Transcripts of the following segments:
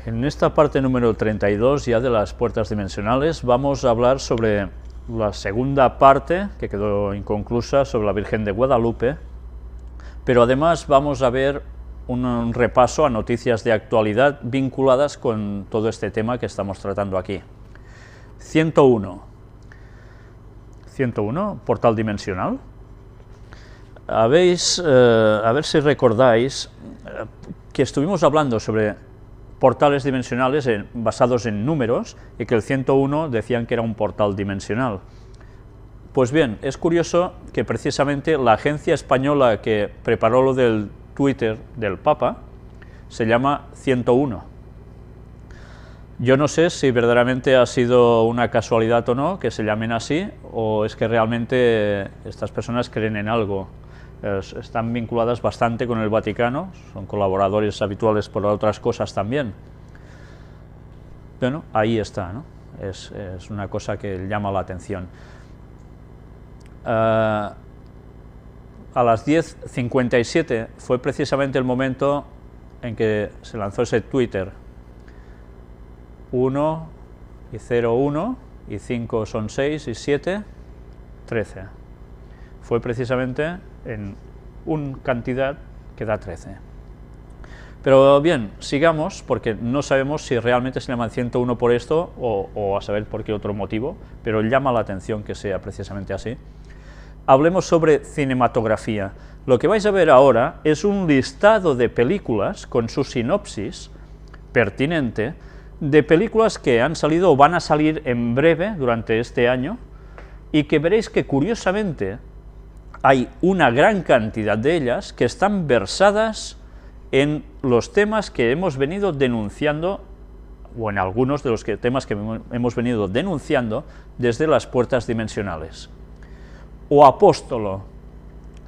En esta parte número 32 ya de las puertas dimensionales vamos a hablar sobre la segunda parte que quedó inconclusa sobre la Virgen de Guadalupe, pero además vamos a ver un repaso a noticias de actualidad vinculadas con todo este tema que estamos tratando aquí. 101, portal dimensional. A ver si recordáis que estuvimos hablando sobre portales dimensionales basados en números, y que el 101 decían que era un portal dimensional. Pues bien, es curioso que precisamente la agencia española que preparó lo del Twitter del Papa se llama 101. Yo no sé si verdaderamente ha sido una casualidad o no que se llamen así, o es que realmente estas personas creen en algo. Están vinculadas bastante con el Vaticano, son colaboradores habituales por otras cosas también. Bueno, ahí está, ¿no? Es una cosa que llama la atención. A las 10:57 fue precisamente el momento en que se lanzó ese Twitter. 1 y 01 y 5 son 6 y 7, 13. Fue precisamente en una cantidad que da 13. Pero bien, sigamos, porque no sabemos si realmente se llaman 101 por esto o a saber por qué otro motivo, pero llama la atención que sea precisamente así. Hablemos sobre cinematografía. Lo que vais a ver ahora es un listado de películas con su sinopsis pertinente, de películas que han salido o van a salir en breve durante este año, y que veréis que curiosamente hay una gran cantidad de ellas que están versadas en los temas que hemos venido denunciando, o en algunos de los temas que hemos venido denunciando desde las puertas dimensionales. O Apóstolo,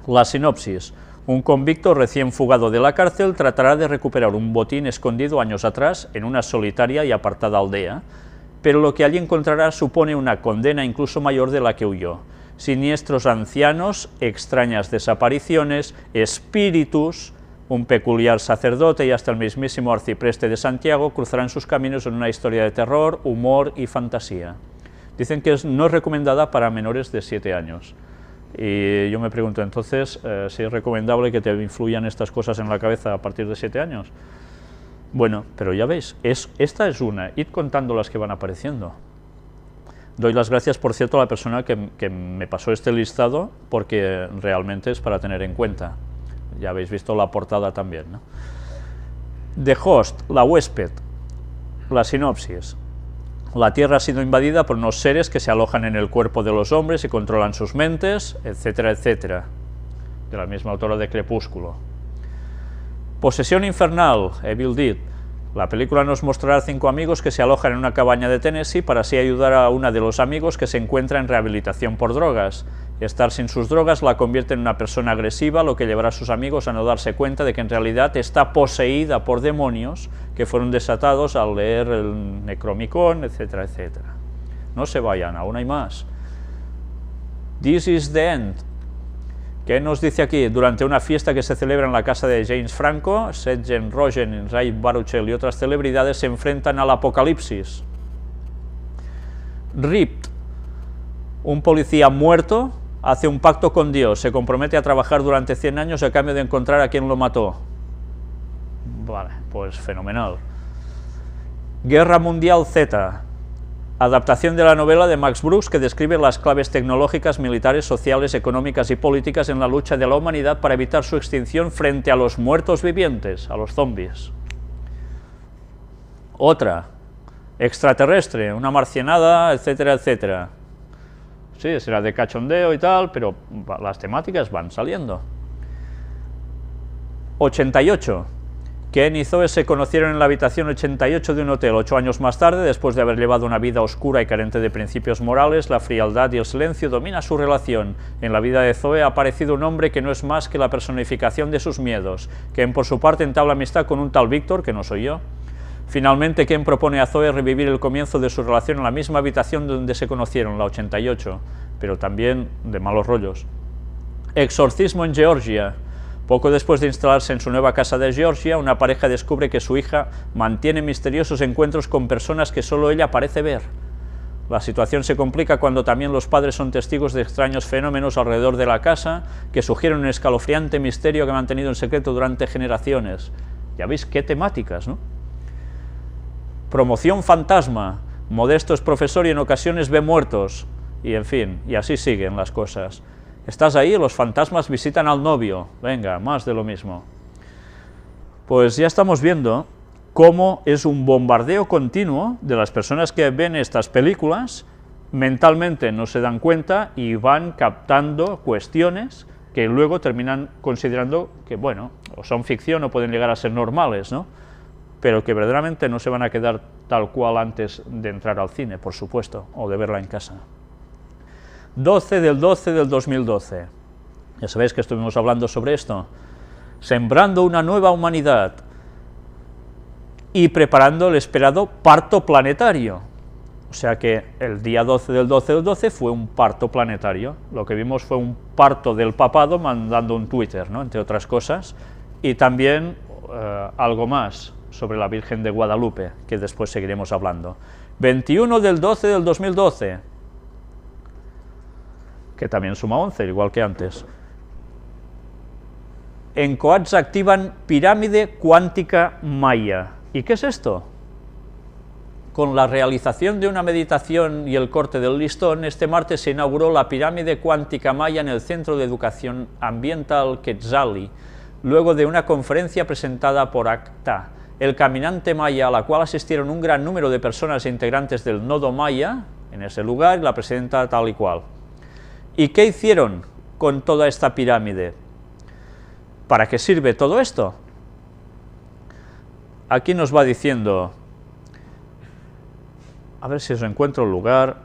la sinopsis: un convicto recién fugado de la cárcel tratará de recuperar un botín escondido años atrás en una solitaria y apartada aldea, pero lo que allí encontrará supone una condena incluso mayor de la que huyó. Siniestros ancianos, extrañas desapariciones, espíritus, un peculiar sacerdote y hasta el mismísimo arcipreste de Santiago cruzarán sus caminos en una historia de terror, humor y fantasía. Dicen que no es recomendada para menores de 7 años. Y yo me pregunto entonces si es recomendable que te influyan estas cosas en la cabeza a partir de 7 años. Bueno, pero ya veis, esta es una, id contando las que van apareciendo. Doy las gracias, por cierto, a la persona que me pasó este listado, porque realmente es para tener en cuenta. Ya habéis visto la portada también, ¿no? The Host, la huésped, la sinopsis: la Tierra ha sido invadida por unos seres que se alojan en el cuerpo de los hombres y controlan sus mentes, etcétera, etcétera. De la misma autora de Crepúsculo. Posesión infernal, Evil Dead. La película nos mostrará 5 amigos que se alojan en una cabaña de Tennessee para así ayudar a una de los amigos que se encuentra en rehabilitación por drogas. Estar sin sus drogas la convierte en una persona agresiva, lo que llevará a sus amigos a no darse cuenta de que en realidad está poseída por demonios que fueron desatados al leer el Necronomicon, etcétera, etcétera. No se vayan, aún hay más. This is the End. ¿Qué nos dice aquí? Durante una fiesta que se celebra en la casa de James Franco, Seth Rogen, Ray Baruchel y otras celebridades se enfrentan al apocalipsis. Ripped, un policía muerto hace un pacto con Dios, se compromete a trabajar durante 100 años a cambio de encontrar a quien lo mató. Vale, pues fenomenal. Guerra Mundial Z, adaptación de la novela de Max Brooks que describe las claves tecnológicas, militares, sociales, económicas y políticas en la lucha de la humanidad para evitar su extinción frente a los muertos vivientes, a los zombies. Otra, extraterrestre, una marcianada, etcétera, etcétera. Sí, será de cachondeo y tal, pero las temáticas van saliendo. 88. Ken y Zoe se conocieron en la habitación 88 de un hotel 8 años más tarde. Después de haber llevado una vida oscura y carente de principios morales, la frialdad y el silencio domina su relación. En la vida de Zoe ha aparecido un hombre que no es más que la personificación de sus miedos. Ken, por su parte, entabla amistad con un tal Víctor, que no soy yo. Finalmente, Ken propone a Zoe revivir el comienzo de su relación en la misma habitación donde se conocieron, la 88, pero también de malos rollos. Exorcismo en Georgia. Poco después de instalarse en su nueva casa de Georgia, una pareja descubre que su hija mantiene misteriosos encuentros con personas que solo ella parece ver. La situación se complica cuando también los padres son testigos de extraños fenómenos alrededor de la casa que sugieren un escalofriante misterio que ha mantenido en secreto durante generaciones. Ya veis qué temáticas, ¿no? Promoción fantasma, Modesto es profesor y en ocasiones ve muertos, y en fin, y así siguen las cosas. Estás ahí, los fantasmas visitan al novio, venga, más de lo mismo. Pues ya estamos viendo cómo es un bombardeo continuo de las personas que ven estas películas, mentalmente no se dan cuenta y van captando cuestiones que luego terminan considerando que, bueno, o son ficción o pueden llegar a ser normales, ¿no? Pero que verdaderamente no se van a quedar tal cual antes de entrar al cine, por supuesto, o de verla en casa. 12 del 12 del 2012. Ya sabéis que estuvimos hablando sobre esto. Sembrando una nueva humanidad y preparando el esperado parto planetario. O sea que el día 12 del 12 del 12 fue un parto planetario. Lo que vimos fue un parto del papado mandando un Twitter, ¿no? Entre otras cosas, y también algo más sobre la Virgen de Guadalupe, que después seguiremos hablando. 21 del 12 del 2012, que también suma 11, igual que antes. En Coats activan pirámide cuántica maya. ¿Y qué es esto? Con la realización de una meditación y el corte del listón, este martes se inauguró la pirámide cuántica maya en el Centro de Educación Ambiental Quetzali, luego de una conferencia presentada por ACTA, el caminante maya, a la cual asistieron un gran número de personas integrantes del nodo maya, en ese lugar, y la presidenta tal y cual. ¿Y qué hicieron con toda esta pirámide? ¿Para qué sirve todo esto? Aquí nos va diciendo, a ver si os encuentro el lugar.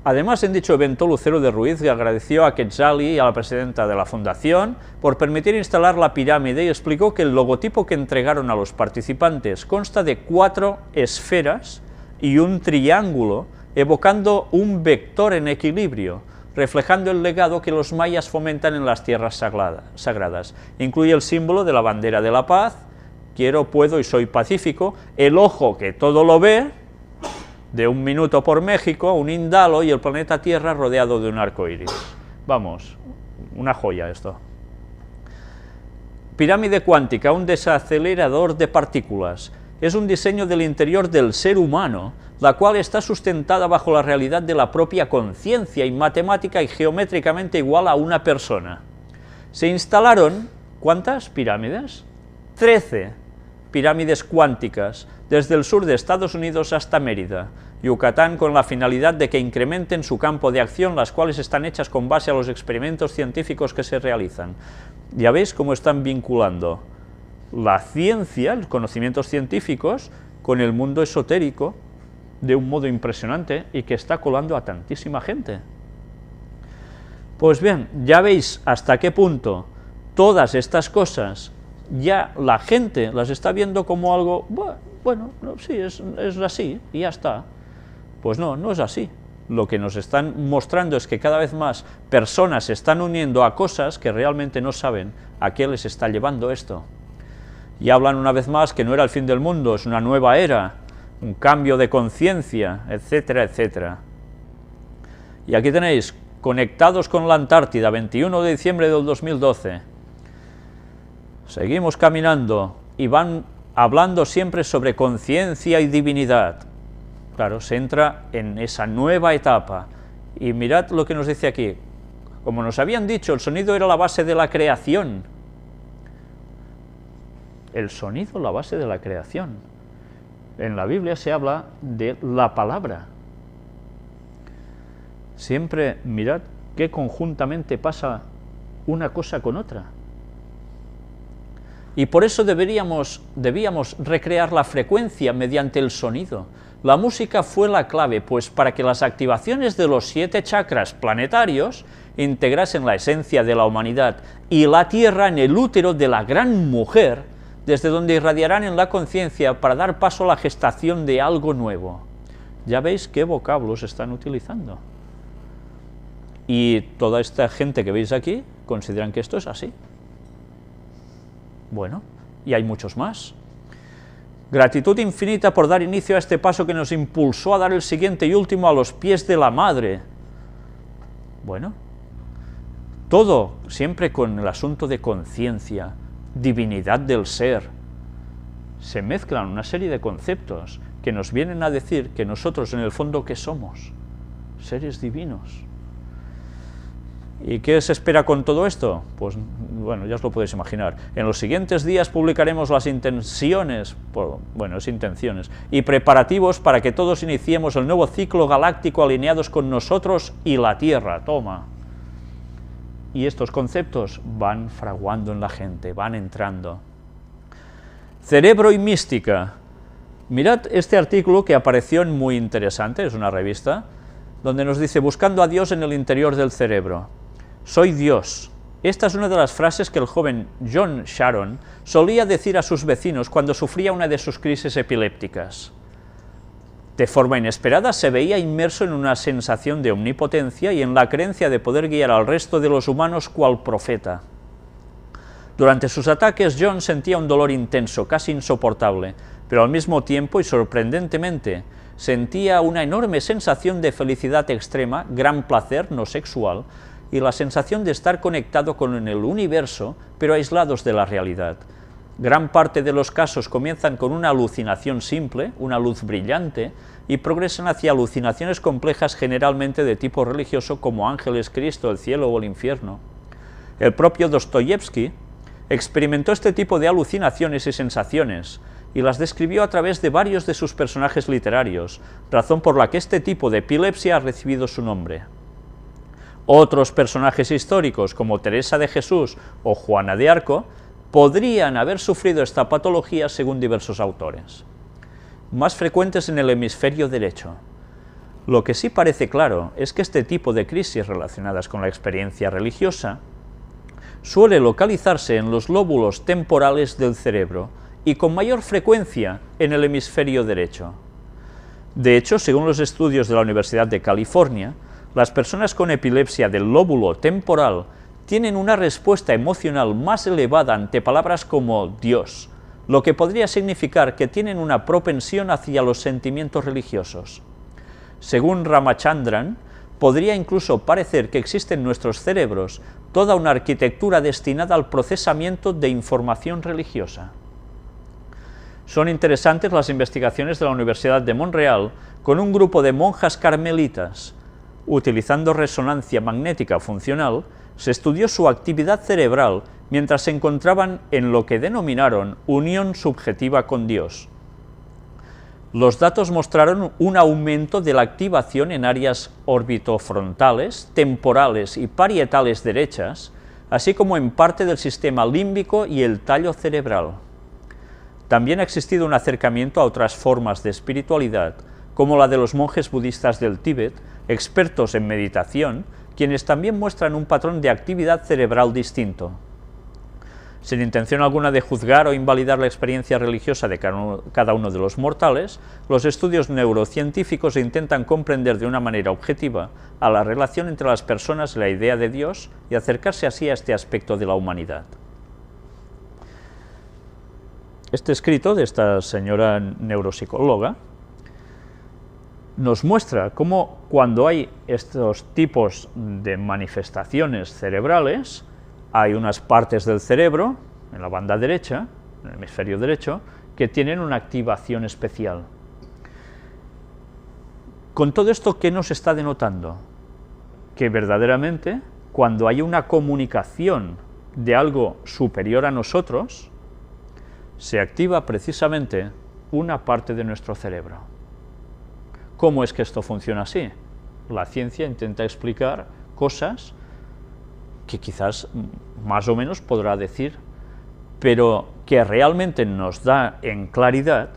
Además, en dicho evento, Lucero de Ruiz agradeció a Quetzali y a la presidenta de la fundación por permitir instalar la pirámide y explicó que el logotipo que entregaron a los participantes consta de 4 esferas y un triángulo, evocando un vector en equilibrio, reflejando el legado que los mayas fomentan en las tierras sagradas. Incluye el símbolo de la bandera de la paz, quiero, puedo y soy pacífico, el ojo que todo lo ve, de 1 minuto por México, un indalo y el planeta Tierra rodeado de un arco iris. Vamos, una joya esto. Pirámide cuántica, un desacelerador de partículas. Es un diseño del interior del ser humano, la cual está sustentada bajo la realidad de la propia conciencia y matemática y geométricamente igual a una persona. Se instalaron, ¿cuántas pirámides? 13 pirámides cuánticas, desde el sur de Estados Unidos hasta Mérida, Yucatán, con la finalidad de que incrementen su campo de acción, las cuales están hechas con base a los experimentos científicos que se realizan. Ya veis cómo están vinculando la ciencia, los conocimientos científicos, con el mundo esotérico, de un modo impresionante y que está colando a tantísima gente. Pues bien, ya veis hasta qué punto todas estas cosas ya la gente las está viendo como algo, bueno, no, sí, es así y ya está. Pues no, no es así. Lo que nos están mostrando es que cada vez más personas se están uniendo a cosas que realmente no saben a qué les está llevando esto. Y hablan una vez más que no era el fin del mundo, es una nueva era, un cambio de conciencia, etcétera, etcétera. Y aquí tenéis, conectados con la Antártida, 21 de diciembre del 2012. Seguimos caminando y van hablando siempre sobre conciencia y divinidad. Claro, se entra en esa nueva etapa. Y mirad lo que nos dice aquí. Como nos habían dicho, el sonido era la base de la creación. El sonido, la base de la creación. En la Biblia se habla de la palabra. Siempre mirad qué conjuntamente pasa una cosa con otra. Y por eso debíamos recrear la frecuencia mediante el sonido. La música fue la clave, pues para que las activaciones de los 7 chakras planetarios integrasen la esencia de la humanidad y la Tierra en el útero de la gran mujer, desde donde irradiarán en la conciencia para dar paso a la gestación de algo nuevo. Ya veis qué vocablos están utilizando. Y toda esta gente que veis aquí consideran que esto es así. Bueno, y hay muchos más. Gratitud infinita por dar inicio a este paso que nos impulsó a dar el siguiente y último a los pies de la Madre. Bueno, todo siempre con el asunto de conciencia, divinidad del ser. Se mezclan una serie de conceptos que nos vienen a decir que nosotros en el fondo ¿qué somos? Seres divinos. ¿Y qué se espera con todo esto? Pues bueno, ya os lo podéis imaginar. En los siguientes días publicaremos las intenciones y preparativos para que todos iniciemos el nuevo ciclo galáctico alineados con nosotros y la Tierra. Toma. Y estos conceptos van fraguando en la gente, van entrando. Cerebro y mística. Mirad este artículo que apareció en Muy Interesante, es una revista, donde nos dice, buscando a Dios en el interior del cerebro. Soy Dios. Esta es una de las frases que el joven John Sharon solía decir a sus vecinos cuando sufría una de sus crisis epilépticas. De forma inesperada se veía inmerso en una sensación de omnipotencia y en la creencia de poder guiar al resto de los humanos cual profeta. Durante sus ataques, John sentía un dolor intenso, casi insoportable, pero al mismo tiempo y sorprendentemente sentía una enorme sensación de felicidad extrema, gran placer no sexual, y la sensación de estar conectado con el universo, pero aislados de la realidad. Gran parte de los casos comienzan con una alucinación simple, una luz brillante, y progresan hacia alucinaciones complejas generalmente de tipo religioso como ángeles, Cristo, el cielo o el infierno. El propio Dostoyevsky experimentó este tipo de alucinaciones y sensaciones, y las describió a través de varios de sus personajes literarios, razón por la que este tipo de epilepsia ha recibido su nombre. Otros personajes históricos, como Teresa de Jesús o Juana de Arco, podrían haber sufrido esta patología según diversos autores. Más frecuentes en el hemisferio derecho. Lo que sí parece claro es que este tipo de crisis relacionadas con la experiencia religiosa suele localizarse en los lóbulos temporales del cerebro y con mayor frecuencia en el hemisferio derecho. De hecho, según los estudios de la Universidad de California, las personas con epilepsia del lóbulo temporal tienen una respuesta emocional más elevada ante palabras como Dios, lo que podría significar que tienen una propensión hacia los sentimientos religiosos. Según Ramachandran, podría incluso parecer que existe en nuestros cerebros toda una arquitectura destinada al procesamiento de información religiosa. Son interesantes las investigaciones de la Universidad de Montreal con un grupo de monjas carmelitas. Utilizando resonancia magnética funcional, se estudió su actividad cerebral mientras se encontraban en lo que denominaron unión subjetiva con Dios. Los datos mostraron un aumento de la activación en áreas orbitofrontales, temporales y parietales derechas, así como en parte del sistema límbico y el tallo cerebral. También ha existido un acercamiento a otras formas de espiritualidad, como la de los monjes budistas del Tíbet, expertos en meditación, quienes también muestran un patrón de actividad cerebral distinto. Sin intención alguna de juzgar o invalidar la experiencia religiosa de cada uno de los mortales, los estudios neurocientíficos intentan comprender de una manera objetiva a la relación entre las personas y la idea de Dios y acercarse así a este aspecto de la humanidad. Este escrito de esta señora neuropsicóloga nos muestra cómo cuando hay estos tipos de manifestaciones cerebrales, hay unas partes del cerebro, en la banda derecha, en el hemisferio derecho, que tienen una activación especial. Con todo esto, ¿qué nos está denotando? Que verdaderamente, cuando hay una comunicación de algo superior a nosotros, se activa precisamente una parte de nuestro cerebro. ¿Cómo es que esto funciona así? La ciencia intenta explicar cosas que quizás más o menos podrá decir, pero que realmente nos da en claridad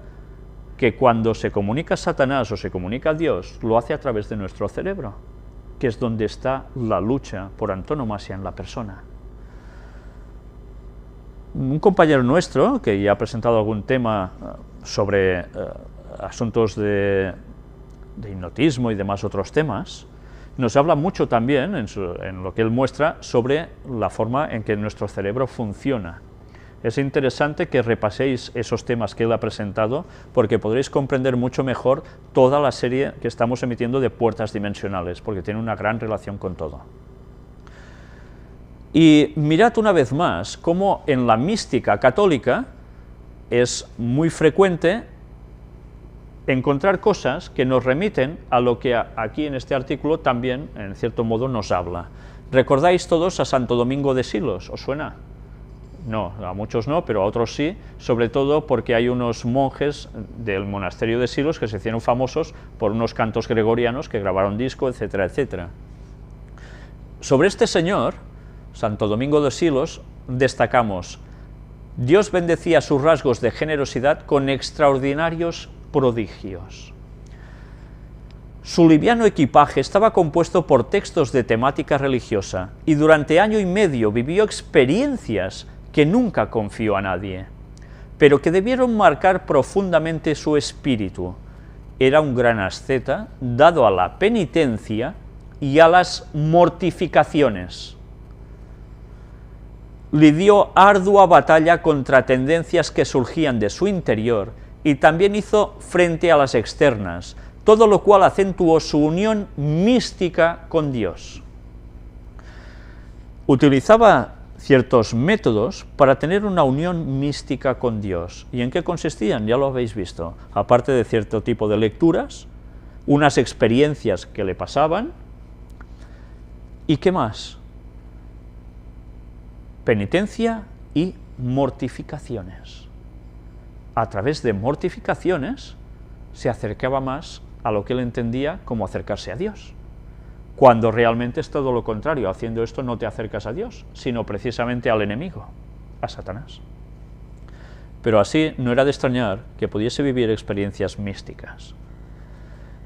que cuando se comunica Satanás o se comunica Dios, lo hace a través de nuestro cerebro, que es donde está la lucha por antonomasia en la persona. Un compañero nuestro, que ya ha presentado algún tema sobre asuntos de hipnotismo y demás otros temas, nos habla mucho también, en lo que él muestra, sobre la forma en que nuestro cerebro funciona. Es interesante que repaséis esos temas que él ha presentado, porque podréis comprender mucho mejor toda la serie que estamos emitiendo de puertas dimensionales, porque tiene una gran relación con todo. Y mirad una vez más cómo en la mística católica es muy frecuente encontrar cosas que nos remiten a lo que aquí en este artículo también, en cierto modo, nos habla. ¿Recordáis todos a Santo Domingo de Silos? ¿Os suena? No, a muchos no, pero a otros sí, sobre todo porque hay unos monjes del monasterio de Silos que se hicieron famosos por unos cantos gregorianos que grabaron disco, etcétera, etcétera. Sobre este señor, Santo Domingo de Silos, destacamos: Dios bendecía sus rasgos de generosidad con extraordinarios prodigios. Su liviano equipaje estaba compuesto por textos de temática religiosa y durante año y medio vivió experiencias que nunca confió a nadie, pero que debieron marcar profundamente su espíritu. Era un gran asceta, dado a la penitencia y a las mortificaciones. Lidió ardua batalla contra tendencias que surgían de su interior y también hizo frente a las externas, todo lo cual acentuó su unión mística con Dios. Utilizaba ciertos métodos para tener una unión mística con Dios. ¿Y en qué consistían? Ya lo habéis visto. Aparte de cierto tipo de lecturas, unas experiencias que le pasaban, ¿y qué más? Penitencia y mortificaciones. A través de mortificaciones se acercaba más a lo que él entendía como acercarse a Dios, cuando realmente es todo lo contrario. Haciendo esto no te acercas a Dios, sino precisamente al enemigo, a Satanás. Pero así no era de extrañar que pudiese vivir experiencias místicas.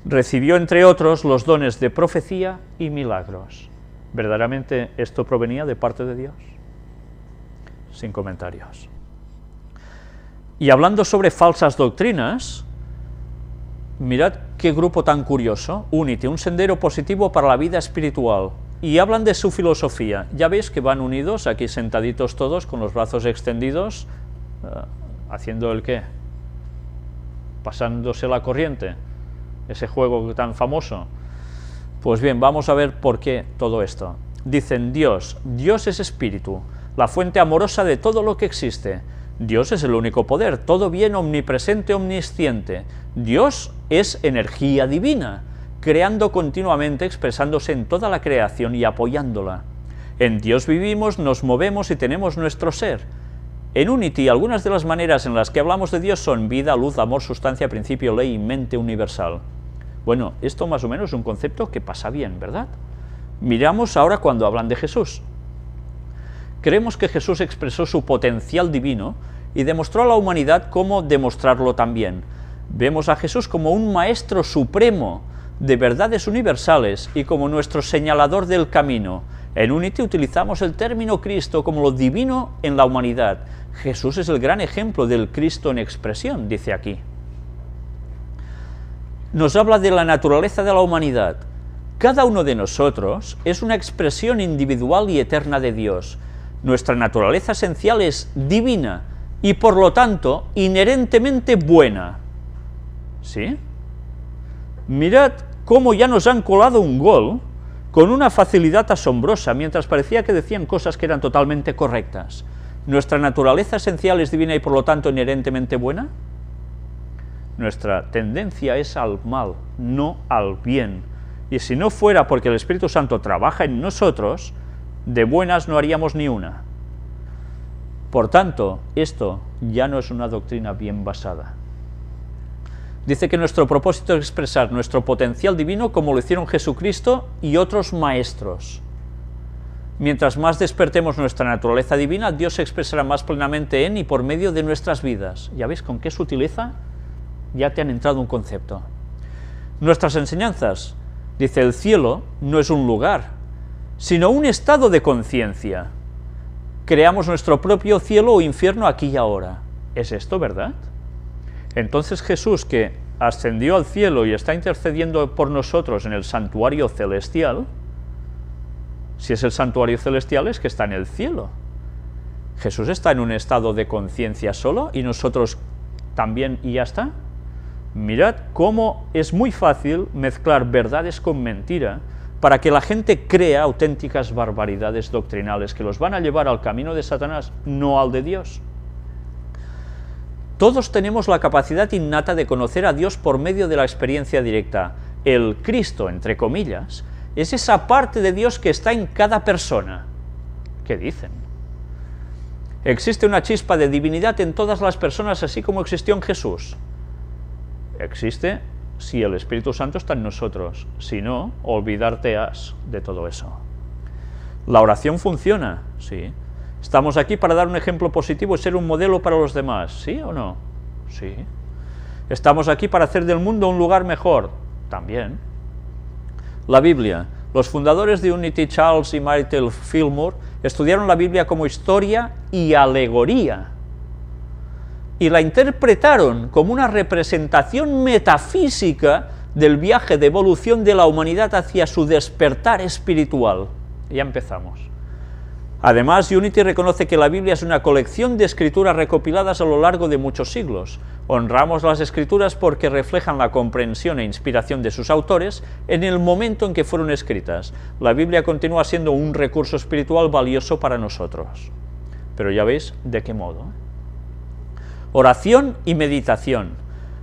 Recibió, entre otros, los dones de profecía y milagros. ¿Verdaderamente esto provenía de parte de Dios? Sin comentarios. Y hablando sobre falsas doctrinas, mirad qué grupo tan curioso: Unity, un sendero positivo para la vida espiritual, y hablan de su filosofía. Ya veis que van unidos, aquí sentaditos todos, con los brazos extendidos, haciendo el qué, pasándose la corriente, ese juego tan famoso. Pues bien, vamos a ver por qué todo esto. Dicen: Dios es espíritu, la fuente amorosa de todo lo que existe. Dios es el único poder, todo bien, omnipresente, omnisciente. Dios es energía divina, creando continuamente, expresándose en toda la creación y apoyándola. En Dios vivimos, nos movemos y tenemos nuestro ser. En Unity, algunas de las maneras en las que hablamos de Dios son vida, luz, amor, sustancia, principio, ley y mente universal. Bueno, esto más o menos es un concepto que pasa bien, ¿verdad? Miramos ahora cuando hablan de Jesús. Creemos que Jesús expresó su potencial divino y demostró a la humanidad cómo demostrarlo también. Vemos a Jesús como un maestro supremo de verdades universales y como nuestro señalador del camino. En Unity utilizamos el término Cristo como lo divino en la humanidad. Jesús es el gran ejemplo del Cristo en expresión, dice aquí. Nos habla de la naturaleza de la humanidad. Cada uno de nosotros es una expresión individual y eterna de Dios. Nuestra naturaleza esencial es divina y, por lo tanto, inherentemente buena. ¿Sí? Mirad cómo ya nos han colado un gol con una facilidad asombrosa, mientras parecía que decían cosas que eran totalmente correctas. ¿Nuestra naturaleza esencial es divina y, por lo tanto, inherentemente buena? Nuestra tendencia es al mal, no al bien. Y si no fuera porque el Espíritu Santo trabaja en nosotros, de buenas no haríamos ni una. Por tanto, esto ya no es una doctrina bien basada. Dice que nuestro propósito es expresar nuestro potencial divino como lo hicieron Jesucristo y otros maestros. Mientras más despertemos nuestra naturaleza divina, Dios se expresará más plenamente en y por medio de nuestras vidas. ¿Ya veis con qué sutileza? Ya te han entrado un concepto. Nuestras enseñanzas, dice: el cielo no es un lugar, sino un estado de conciencia. Creamos nuestro propio cielo o infierno aquí y ahora. ¿Es esto verdad? Entonces Jesús, que ascendió al cielo y está intercediendo por nosotros en el santuario celestial, si es el santuario celestial es que está en el cielo. Jesús está en un estado de conciencia solo y nosotros también y ya está. Mirad cómo es muy fácil mezclar verdades con mentira para que la gente crea auténticas barbaridades doctrinales que los van a llevar al camino de Satanás, no al de Dios. Todos tenemos la capacidad innata de conocer a Dios por medio de la experiencia directa. El Cristo, entre comillas, es esa parte de Dios que está en cada persona. ¿Qué dicen? ¿Existe una chispa de divinidad en todas las personas así como existió en Jesús? Existe si el Espíritu Santo está en nosotros. Si no, olvidarte has de todo eso. ¿La oración funciona? Sí. ¿Estamos aquí para dar un ejemplo positivo y ser un modelo para los demás? ¿Sí o no? Sí. ¿Estamos aquí para hacer del mundo un lugar mejor? También. La Biblia. Los fundadores de Unity, Charles y Martel Fillmore, estudiaron la Biblia como historia y alegoría, y la interpretaron como una representación metafísica del viaje de evolución de la humanidad hacia su despertar espiritual. Ya empezamos. Además, Unity reconoce que la Biblia es una colección de escrituras recopiladas a lo largo de muchos siglos. Honramos las escrituras porque reflejan la comprensión e inspiración de sus autores en el momento en que fueron escritas. La Biblia continúa siendo un recurso espiritual valioso para nosotros. Pero ya veis de qué modo. Oración y meditación.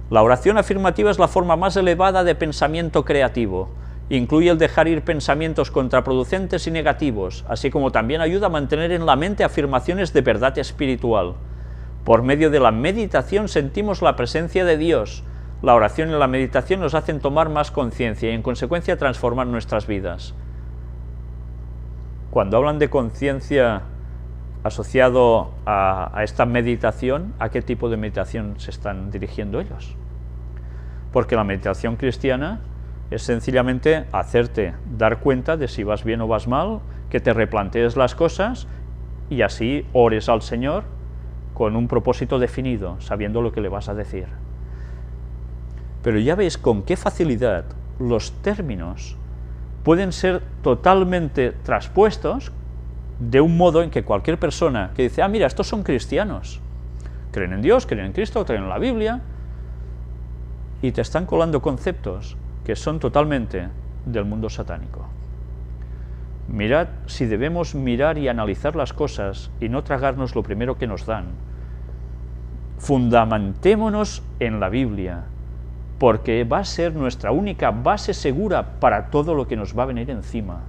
La oración afirmativa es la forma más elevada de pensamiento creativo. Incluye el dejar ir pensamientos contraproducentes y negativos, así como también ayuda a mantener en la mente afirmaciones de verdad espiritual. Por medio de la meditación sentimos la presencia de Dios. La oración y la meditación nos hacen tomar más conciencia y en consecuencia transformar nuestras vidas. Cuando hablan de conciencia asociado a esta meditación, ¿a qué tipo de meditación se están dirigiendo ellos? Porque la meditación cristiana es sencillamente hacerte dar cuenta de si vas bien o vas mal, que te replantees las cosas y así ores al Señor con un propósito definido, sabiendo lo que le vas a decir. Pero ya veis con qué facilidad los términos pueden ser totalmente traspuestos de un modo en que cualquier persona que dice, mira, estos son cristianos, creen en Dios, creen en Cristo, creen en la Biblia, y te están colando conceptos que son totalmente del mundo satánico. Mirad si debemos mirar y analizar las cosas y no tragarnos lo primero que nos dan. Fundamentémonos en la Biblia, porque va a ser nuestra única base segura para todo lo que nos va a venir encima.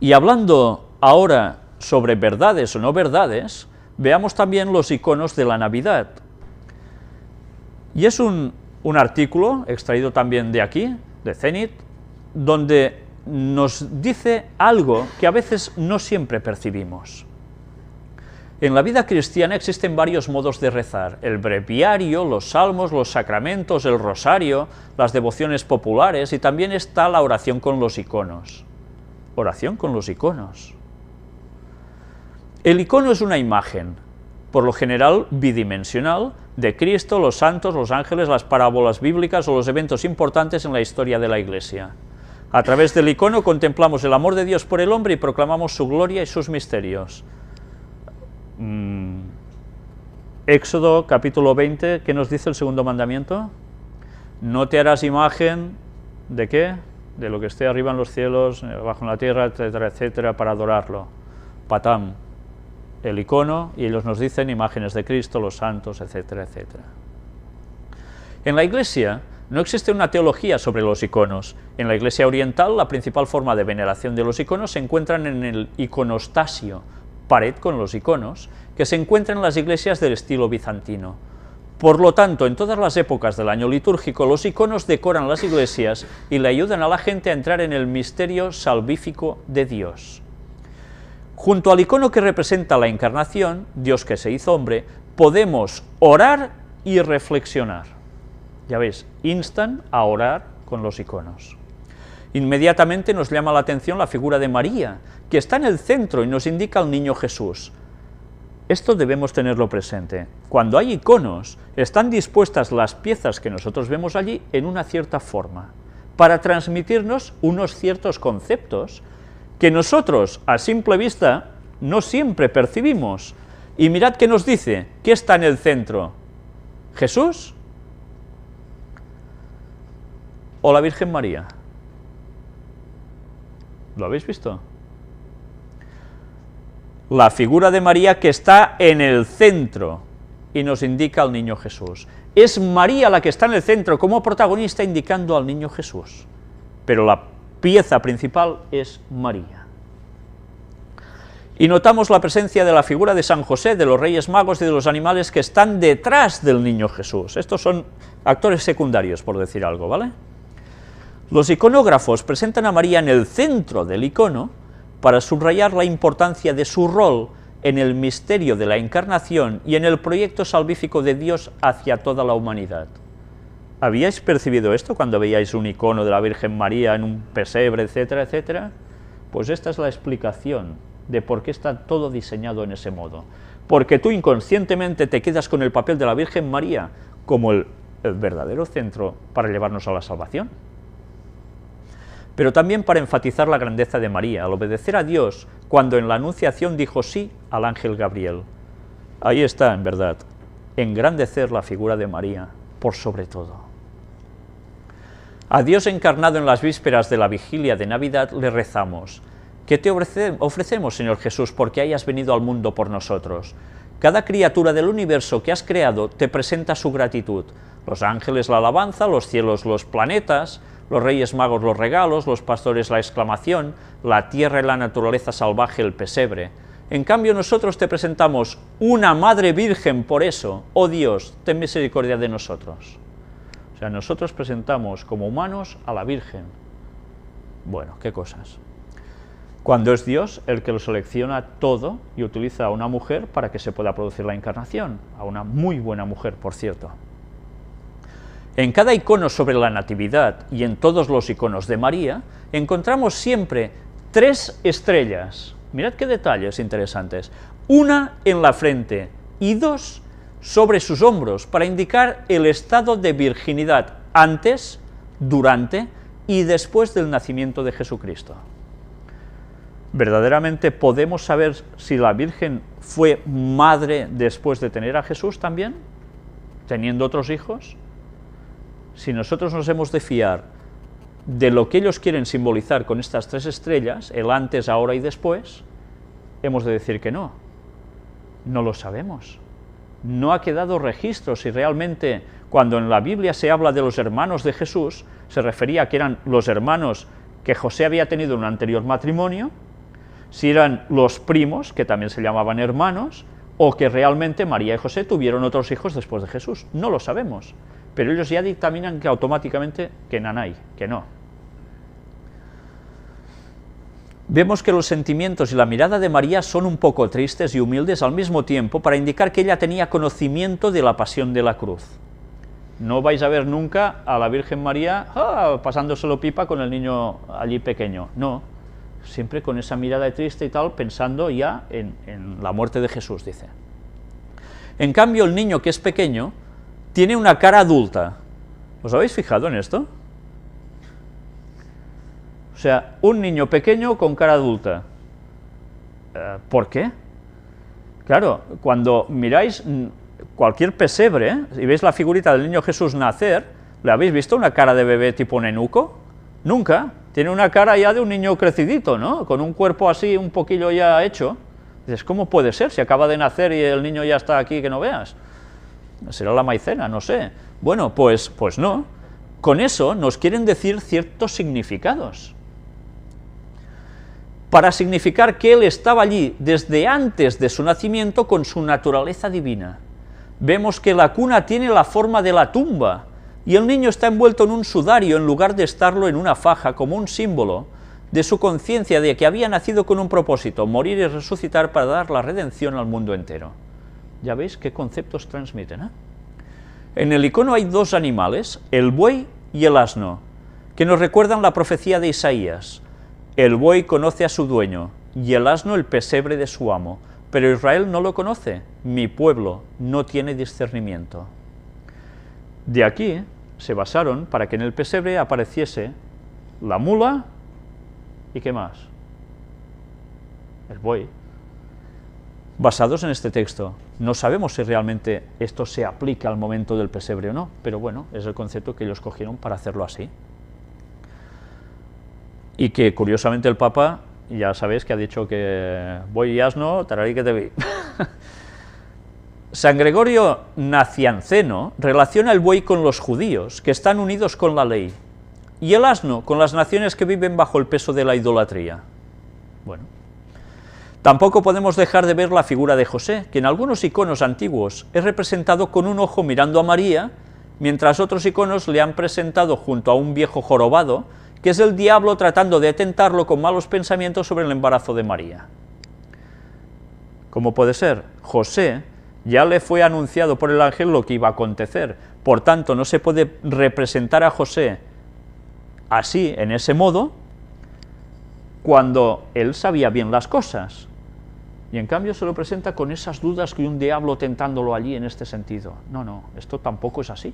Y hablando ahora sobre verdades o no verdades, veamos también los iconos de la Navidad. Y es un artículo extraído también de aquí, de Zenit, donde nos dice algo que a veces no siempre percibimos. En la vida cristiana existen varios modos de rezar: el breviario, los salmos, los sacramentos, el rosario, las devociones populares, y también está la oración con los iconos. Oración con los iconos. El icono es una imagen, por lo general bidimensional, de Cristo, los santos, los ángeles, las parábolas bíblicas o los eventos importantes en la historia de la Iglesia. A través del icono contemplamos el amor de Dios por el hombre y proclamamos su gloria y sus misterios. Éxodo capítulo 20, ¿qué nos dice el segundo mandamiento? No te harás imagen ¿de qué? De lo que esté arriba en los cielos, abajo en la tierra, etcétera, etcétera, para adorarlo. Patam, el icono, y ellos nos dicen imágenes de Cristo, los santos, etcétera, etcétera. En la Iglesia no existe una teología sobre los iconos. En la Iglesia oriental, la principal forma de veneración de los iconos se encuentran en el iconostasio, pared con los iconos, que se encuentra en las iglesias del estilo bizantino. Por lo tanto, en todas las épocas del año litúrgico, los iconos decoran las iglesias y le ayudan a la gente a entrar en el misterio salvífico de Dios. Junto al icono que representa la encarnación, Dios que se hizo hombre, podemos orar y reflexionar. Ya veis, instan a orar con los iconos. Inmediatamente nos llama la atención la figura de María, que está en el centro y nos indica al niño Jesús. Esto debemos tenerlo presente. Cuando hay iconos, están dispuestas las piezas que nosotros vemos allí en una cierta forma, para transmitirnos unos ciertos conceptos que nosotros, a simple vista, no siempre percibimos. Y mirad qué nos dice, ¿qué está en el centro? ¿Jesús o la Virgen María? ¿Lo habéis visto? La figura de María que está en el centro y nos indica al niño Jesús. Es María la que está en el centro como protagonista indicando al niño Jesús, pero la pieza principal es María. Y notamos la presencia de la figura de San José, de los Reyes Magos y de los animales que están detrás del niño Jesús. Estos son actores secundarios, por decir algo, ¿vale? Los iconógrafos presentan a María en el centro del icono para subrayar la importancia de su rol en el misterio de la encarnación y en el proyecto salvífico de Dios hacia toda la humanidad. ¿Habíais percibido esto cuando veíais un icono de la Virgen María en un pesebre, etcétera, etcétera? Pues esta es la explicación de por qué está todo diseñado en ese modo. Porque tú inconscientemente te quedas con el papel de la Virgen María como el verdadero centro para llevarnos a la salvación. Pero también para enfatizar la grandeza de María, al obedecer a Dios, cuando en la Anunciación dijo sí al ángel Gabriel. Ahí está, en verdad, engrandecer la figura de María por sobre todo. A Dios encarnado en las vísperas de la vigilia de Navidad le rezamos. ¿Qué te ofrecemos, Señor Jesús, porque hayas venido al mundo por nosotros? Cada criatura del universo que has creado te presenta su gratitud. Los ángeles la alabanza, los cielos los planetas, los Reyes Magos los regalos, los pastores la exclamación, la tierra y la naturaleza salvaje el pesebre. En cambio nosotros te presentamos una Madre Virgen por eso, oh Dios, ten misericordia de nosotros. O sea, nosotros presentamos como humanos a la Virgen. Bueno, qué cosas. Cuando es Dios el que lo selecciona todo y utiliza a una mujer para que se pueda producir la encarnación, a una muy buena mujer, por cierto. En cada icono sobre la Natividad y en todos los iconos de María, encontramos siempre 3 estrellas. Mirad qué detalles interesantes. Una en la frente y 2 sobre sus hombros, para indicar el estado de virginidad antes, durante y después del nacimiento de Jesucristo. ¿Verdaderamente podemos saber si la Virgen fue madre después de tener a Jesús también, teniendo otros hijos? Si nosotros nos hemos de fiar de lo que ellos quieren simbolizar con estas 3 estrellas, el antes, ahora y después, hemos de decir que no. No lo sabemos. No ha quedado registro si realmente, cuando en la Biblia se habla de los hermanos de Jesús, se refería a que eran los hermanos que José había tenido en un anterior matrimonio, si eran los primos, que también se llamaban hermanos, o que realmente María y José tuvieron otros hijos después de Jesús. No lo sabemos, pero ellos ya dictaminan que automáticamente que nanay, que no. Vemos que los sentimientos y la mirada de María son un poco tristes y humildes al mismo tiempo para indicar que ella tenía conocimiento de la pasión de la cruz. No vais a ver nunca a la Virgen María pasándoselo pipa con el niño allí pequeño, no. Siempre con esa mirada triste y tal, pensando ya en la muerte de Jesús, dice. En cambio, el niño que es pequeño tiene una cara adulta. ¿Os habéis fijado en esto? O sea, un niño pequeño con cara adulta. ¿Por qué? Claro, cuando miráis cualquier pesebre y veis la figurita del niño Jesús nacer, ¿le habéis visto una cara de bebé tipo nenuco? Nunca. Tiene una cara ya de un niño crecidito, ¿no? Con un cuerpo así un poquillo ya hecho. Dices, ¿cómo puede ser? Si acaba de nacer y el niño ya está aquí que no veas. Será la maicena, no sé. Bueno, pues no. Con eso nos quieren decir ciertos significados. Para significar que él estaba allí desde antes de su nacimiento con su naturaleza divina. Vemos que la cuna tiene la forma de la tumba, y el niño está envuelto en un sudario en lugar de estarlo en una faja, como un símbolo de su conciencia de que había nacido con un propósito, morir y resucitar para dar la redención al mundo entero. Ya veis qué conceptos transmiten, ¿eh? En el icono hay 2 animales, el buey y el asno, que nos recuerdan la profecía de Isaías. El buey conoce a su dueño, y el asno el pesebre de su amo. pero Israel no lo conoce, mi pueblo no tiene discernimiento. De aquí se basaron para que en el pesebre apareciese la mula y ¿qué más? El buey. Basados en este texto. No sabemos si realmente esto se aplica al momento del pesebre o no, pero bueno, es el concepto que ellos cogieron para hacerlo así. Y que curiosamente el Papa, ya sabéis que ha dicho que buey y asno, tararí que te vi. San Gregorio Nacianceno relaciona el buey con los judíos, que están unidos con la ley, y el asno con las naciones que viven bajo el peso de la idolatría. Bueno, tampoco podemos dejar de ver la figura de José, que en algunos iconos antiguos es representado con un ojo mirando a María, mientras otros iconos le han presentado junto a un viejo jorobado, que es el diablo tratando de tentarlo con malos pensamientos sobre el embarazo de María. ¿Cómo puede ser? José ya le fue anunciado por el ángel lo que iba a acontecer, por tanto no se puede representar a José así, en ese modo, cuando él sabía bien las cosas, y en cambio se lo presenta con esas dudas que un diablo tentándolo allí en este sentido. No, esto tampoco es así.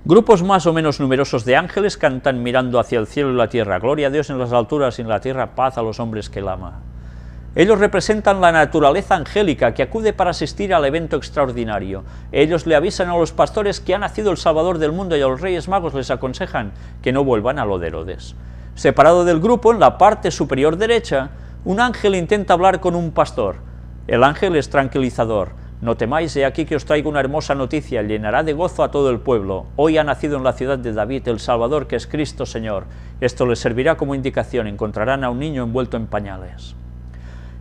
Grupos más o menos numerosos de ángeles cantan mirando hacia el cielo y la tierra, gloria a Dios en las alturas y en la tierra paz a los hombres que él ama. Ellos representan la naturaleza angélica que acude para asistir al evento extraordinario. Ellos le avisan a los pastores que ha nacido el Salvador del mundo y a los Reyes Magos les aconsejan que no vuelvan a lo de Herodes. Separado del grupo, en la parte superior derecha, un ángel intenta hablar con un pastor. El ángel es tranquilizador. No temáis, he aquí que os traigo una hermosa noticia, llenará de gozo a todo el pueblo. Hoy ha nacido en la ciudad de David el Salvador, que es Cristo Señor. Esto les servirá como indicación, encontrarán a un niño envuelto en pañales.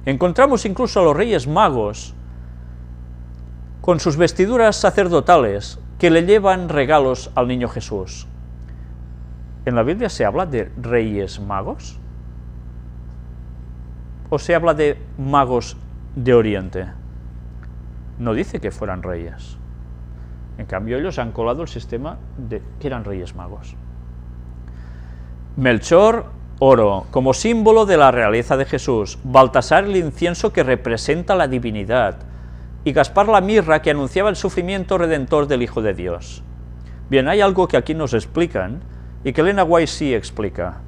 Encontramos incluso a los Reyes Magos, con sus vestiduras sacerdotales, que le llevan regalos al niño Jesús. ¿En la Biblia se habla de Reyes Magos? ¿O se habla de magos de Oriente? No dice que fueran reyes. En cambio, ellos han colado el sistema de que eran Reyes Magos. Melchor, oro, como símbolo de la realeza de Jesús. Baltasar, el incienso que representa la divinidad. Y Gaspar, la mirra que anunciaba el sufrimiento redentor del Hijo de Dios. Bien, hay algo que aquí nos explican, y que Elena White sí explica.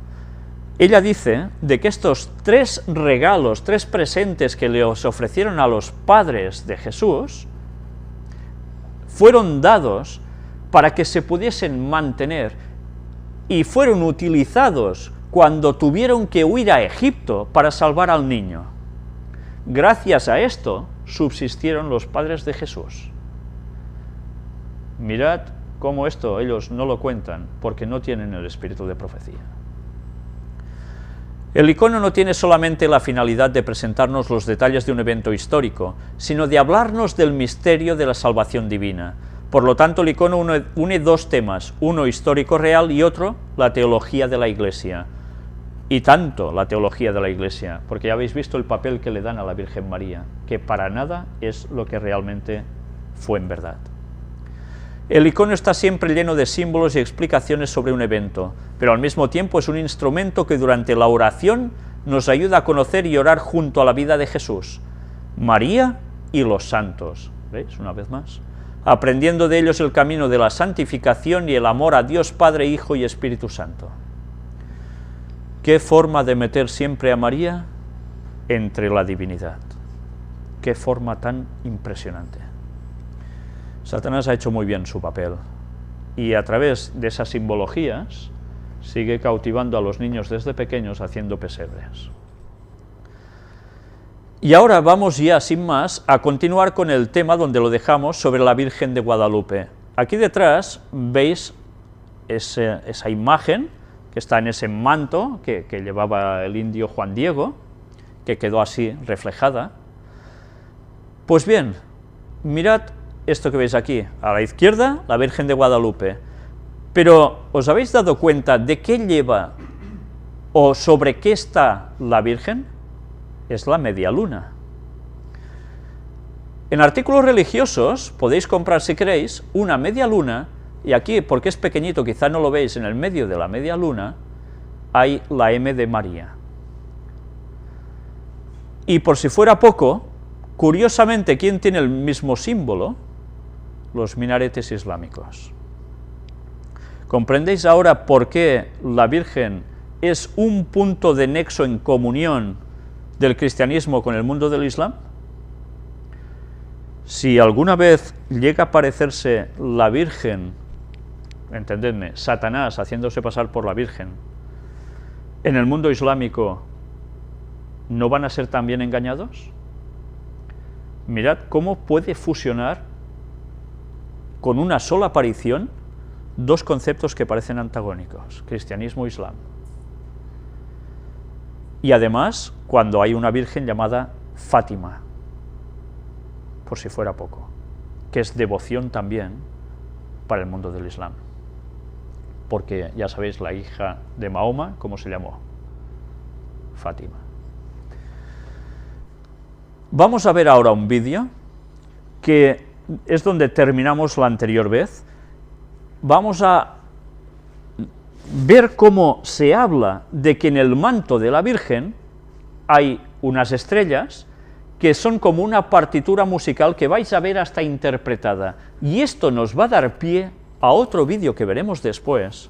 Ella dice de que estos tres regalos, tres presentes que les ofrecieron a los padres de Jesús, fueron dados para que se pudiesen mantener y fueron utilizados cuando tuvieron que huir a Egipto para salvar al niño. Gracias a esto subsistieron los padres de Jesús. Mirad cómo esto ellos no lo cuentan, porque no tienen el espíritu de profecía. El icono no tiene solamente la finalidad de presentarnos los detalles de un evento histórico, sino de hablarnos del misterio de la salvación divina. Por lo tanto, el icono une dos temas, uno histórico real y otro, la teología de la Iglesia. Y tanto la teología de la Iglesia, porque ya habéis visto el papel que le dan a la Virgen María, que para nada es lo que realmente fue en verdad. El icono está siempre lleno de símbolos y explicaciones sobre un evento, pero al mismo tiempo es un instrumento que durante la oración nos ayuda a conocer y orar junto a la vida de Jesús, María y los santos. ¿Veis? Una vez más. Aprendiendo de ellos el camino de la santificación y el amor a Dios Padre, Hijo y Espíritu Santo. ¿Qué forma de meter siempre a María entre la divinidad? ¿Qué forma tan impresionante? Satanás ha hecho muy bien su papel, y a través de esas simbologías sigue cautivando a los niños desde pequeños haciendo pesebres. Y ahora vamos ya, sin más, a continuar con el tema donde lo dejamos sobre la Virgen de Guadalupe. Aquí detrás veis esa imagen que está en ese manto que llevaba el indio Juan Diego, que quedó así reflejada. Pues bien, mirad esto que veis aquí, a la izquierda, la Virgen de Guadalupe. Pero, ¿os habéis dado cuenta de qué lleva o sobre qué está la Virgen? Es la media luna. En artículos religiosos podéis comprar, si queréis, una media luna, y aquí, porque es pequeñito, quizá no lo veis, en el medio de la media luna hay la M de María. Y por si fuera poco, curiosamente, ¿quién tiene el mismo símbolo? Los minaretes islámicos. ¿Comprendéis ahora por qué la Virgen es un punto de nexo en comunión del cristianismo con el mundo del Islam? Si alguna vez llega a parecerse la Virgen, entendedme, Satanás haciéndose pasar por la Virgen, en el mundo islámico, ¿no van a ser también engañados? Mirad cómo puede fusionar con una sola aparición dos conceptos que parecen antagónicos, cristianismo e islam. Y además, cuando hay una Virgen llamada Fátima, por si fuera poco, que es devoción también para el mundo del Islam. Porque, ya sabéis, la hija de Mahoma, ¿cómo se llamó? Fátima. Vamos a ver ahora un vídeo, que es donde terminamos la anterior vez. Vamos a ver cómo se habla de que en el manto de la Virgen hay unas estrellas que son como una partitura musical que vais a ver hasta interpretada. Y esto nos va a dar pie a otro vídeo que veremos después,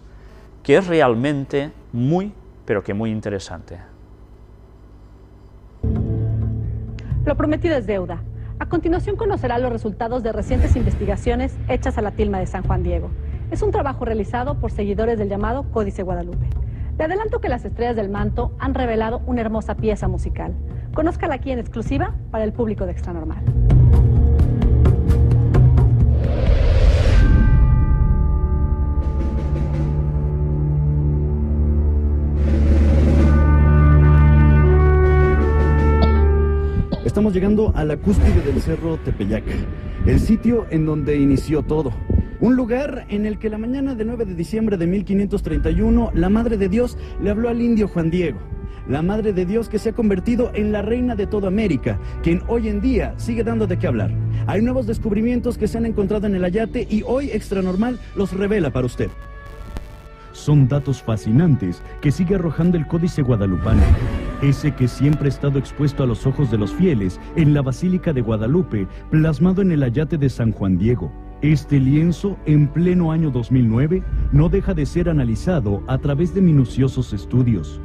que es realmente muy, pero que muy interesante. Lo prometido es deuda. A continuación conocerá los resultados de recientes investigaciones hechas a la tilma de San Juan Diego. Es un trabajo realizado por seguidores del llamado Códice Guadalupe. Le adelanto que las estrellas del manto han revelado una hermosa pieza musical. Conózcala aquí en exclusiva para el público de Extra Normal. Estamos llegando a la cúspide del Cerro Tepeyac, el sitio en donde inició todo. Un lugar en el que la mañana del 9 de diciembre de 1531, la Madre de Dios le habló al indio Juan Diego. La Madre de Dios que se ha convertido en la reina de toda América, quien hoy en día sigue dando de qué hablar. Hay nuevos descubrimientos que se han encontrado en el Ayate y hoy Extra Normal los revela para usted. Son datos fascinantes que sigue arrojando el Códice Guadalupano, ese que siempre ha estado expuesto a los ojos de los fieles en la Basílica de Guadalupe, plasmado en el Ayate de San Juan Diego. Este lienzo, en pleno año 2009, no deja de ser analizado a través de minuciosos estudios.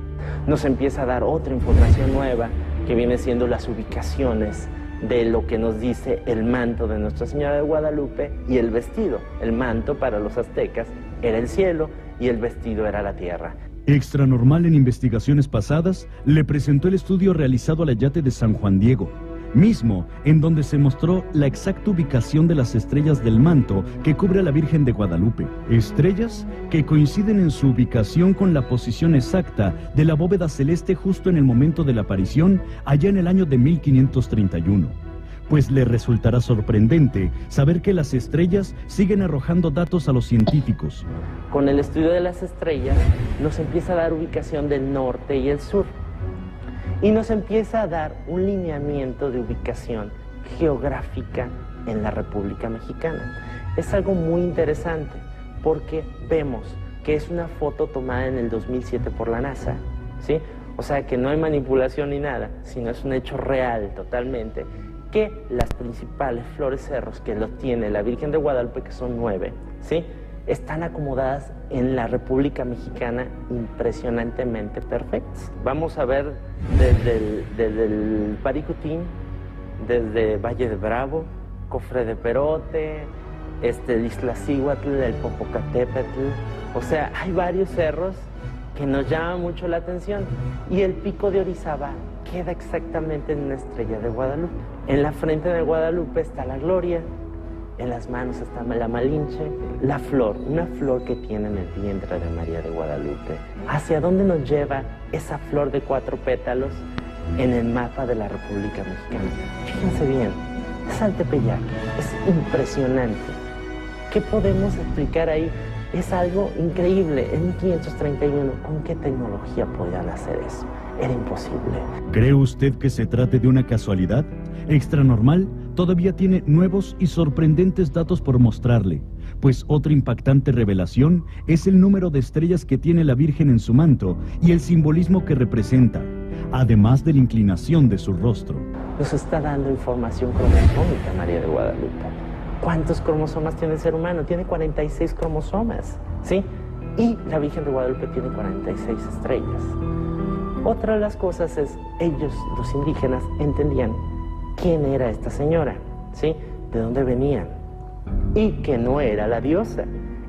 Nos empieza a dar otra información nueva, que viene siendo las ubicaciones de lo que nos dice el manto de Nuestra Señora de Guadalupe y el vestido. El manto para los aztecas era el cielo y el vestido era la tierra. Extra Normal en investigaciones pasadas le presentó el estudio realizado al Ayate de San Juan Diego, mismo en donde se mostró la exacta ubicación de las estrellas del manto que cubre a la Virgen de Guadalupe. Estrellas que coinciden en su ubicación con la posición exacta de la bóveda celeste justo en el momento de la aparición, allá en el año de 1531. Pues le resultará sorprendente saber que las estrellas siguen arrojando datos a los científicos. Con el estudio de las estrellas nos empieza a dar ubicación del norte y el sur. Y nos empieza a dar un lineamiento de ubicación geográfica en la República Mexicana. Es algo muy interesante porque vemos que es una foto tomada en el 2007 por la NASA, ¿sí? O sea que no hay manipulación ni nada, sino es un hecho real totalmente, que las principales flores cerros que lo tiene la Virgen de Guadalupe, que son 9, ¿sí?, están acomodadas en la República Mexicana impresionantemente perfectas. Vamos a ver desde el Paricutín, desde Valle de Bravo, Cofre de Perote, Iztaccíhuatl, el Popocatépetl. O sea, hay varios cerros que nos llaman mucho la atención. Y el pico de Orizaba queda exactamente en una estrella de Guadalupe. En la frente de Guadalupe está la Gloria, en las manos está la Malinche, la flor, una flor que tiene en el vientre de María de Guadalupe. ¿Hacia dónde nos lleva esa flor de 4 pétalos en el mapa de la República Mexicana? Fíjense bien, es al Tepeyac, es impresionante. ¿Qué podemos explicar ahí? Es algo increíble. En 1531, ¿con qué tecnología podían hacer eso? Era imposible. ¿Cree usted que se trate de una casualidad? Extra Normal todavía tiene nuevos y sorprendentes datos por mostrarle, pues otra impactante revelación es el número de estrellas que tiene la Virgen en su manto y el simbolismo que representa. además de la inclinación de su rostro. Nos está dando información cromosómica María de Guadalupe. ¿Cuántos cromosomas tiene el ser humano? Tiene 46 cromosomas, ¿sí? Y la Virgen de Guadalupe tiene 46 estrellas. Otra de las cosas es, ellos, los indígenas, entendían quién era esta señora, ¿sí? De dónde venían. Y que no era la diosa.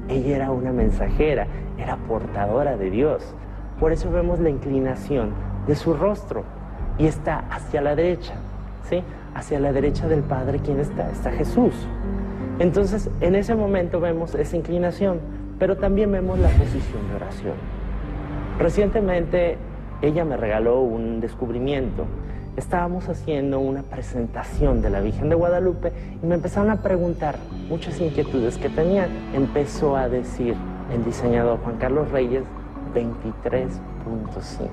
Ella era una mensajera, era portadora de Dios. Por eso vemos la inclinación de su rostro y está hacia la derecha, ¿sí? Hacia la derecha del Padre, ¿quién está? Está Jesús. Entonces, en ese momento vemos esa inclinación, pero también vemos la posición de oración. Recientemente, ella me regaló un descubrimiento. Estábamos haciendo una presentación de la Virgen de Guadalupe y me empezaron a preguntar muchas inquietudes que tenían. Empezó a decir el diseñador Juan Carlos Reyes 23.5.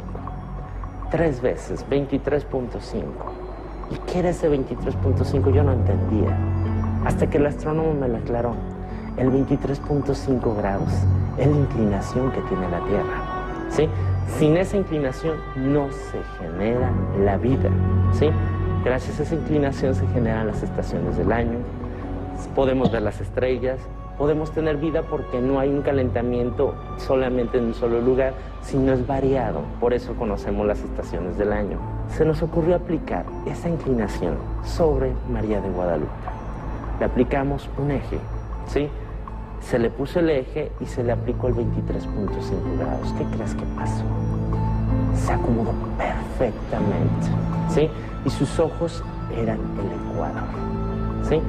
3 veces, 23.5. ¿Y qué era ese 23.5? Yo no entendía. Hasta que el astrónomo me lo aclaró. El 23.5 grados es la inclinación que tiene la Tierra, ¿sí? Sin esa inclinación no se genera la vida, ¿sí? Gracias a esa inclinación se generan las estaciones del año, podemos ver las estrellas, podemos tener vida porque no hay un calentamiento solamente en un solo lugar, sino es variado, por eso conocemos las estaciones del año. Se nos ocurrió aplicar esa inclinación sobre María de Guadalupe. Le aplicamos un eje, ¿sí? Se le puso el eje y se le aplicó el 23.5 grados. ¿Qué crees que pasó? Se acomodó perfectamente, ¿sí? Y sus ojos eran el Ecuador, ¿sí?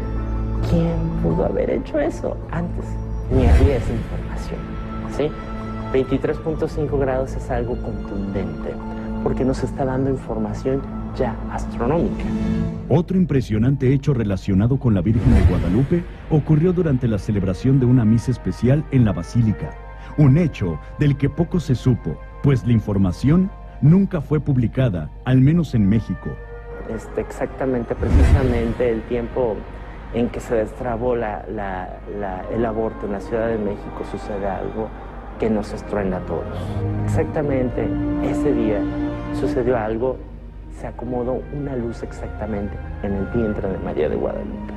¿Quién pudo haber hecho eso antes? Ni había esa información, ¿sí? 23.5 grados es algo contundente, porque nos está dando información ya astronómica. Otro impresionante hecho relacionado con la Virgen de Guadalupe ocurrió durante la celebración de una misa especial en la Basílica. Un hecho del que poco se supo, pues la información nunca fue publicada, al menos en México. Exactamente, precisamente el tiempo en que se destrabó el aborto en la Ciudad de México sucede algo que nos estruenda a todos. Exactamente ese día sucedió algo. Se acomodó una luz exactamente en el vientre de María de Guadalupe.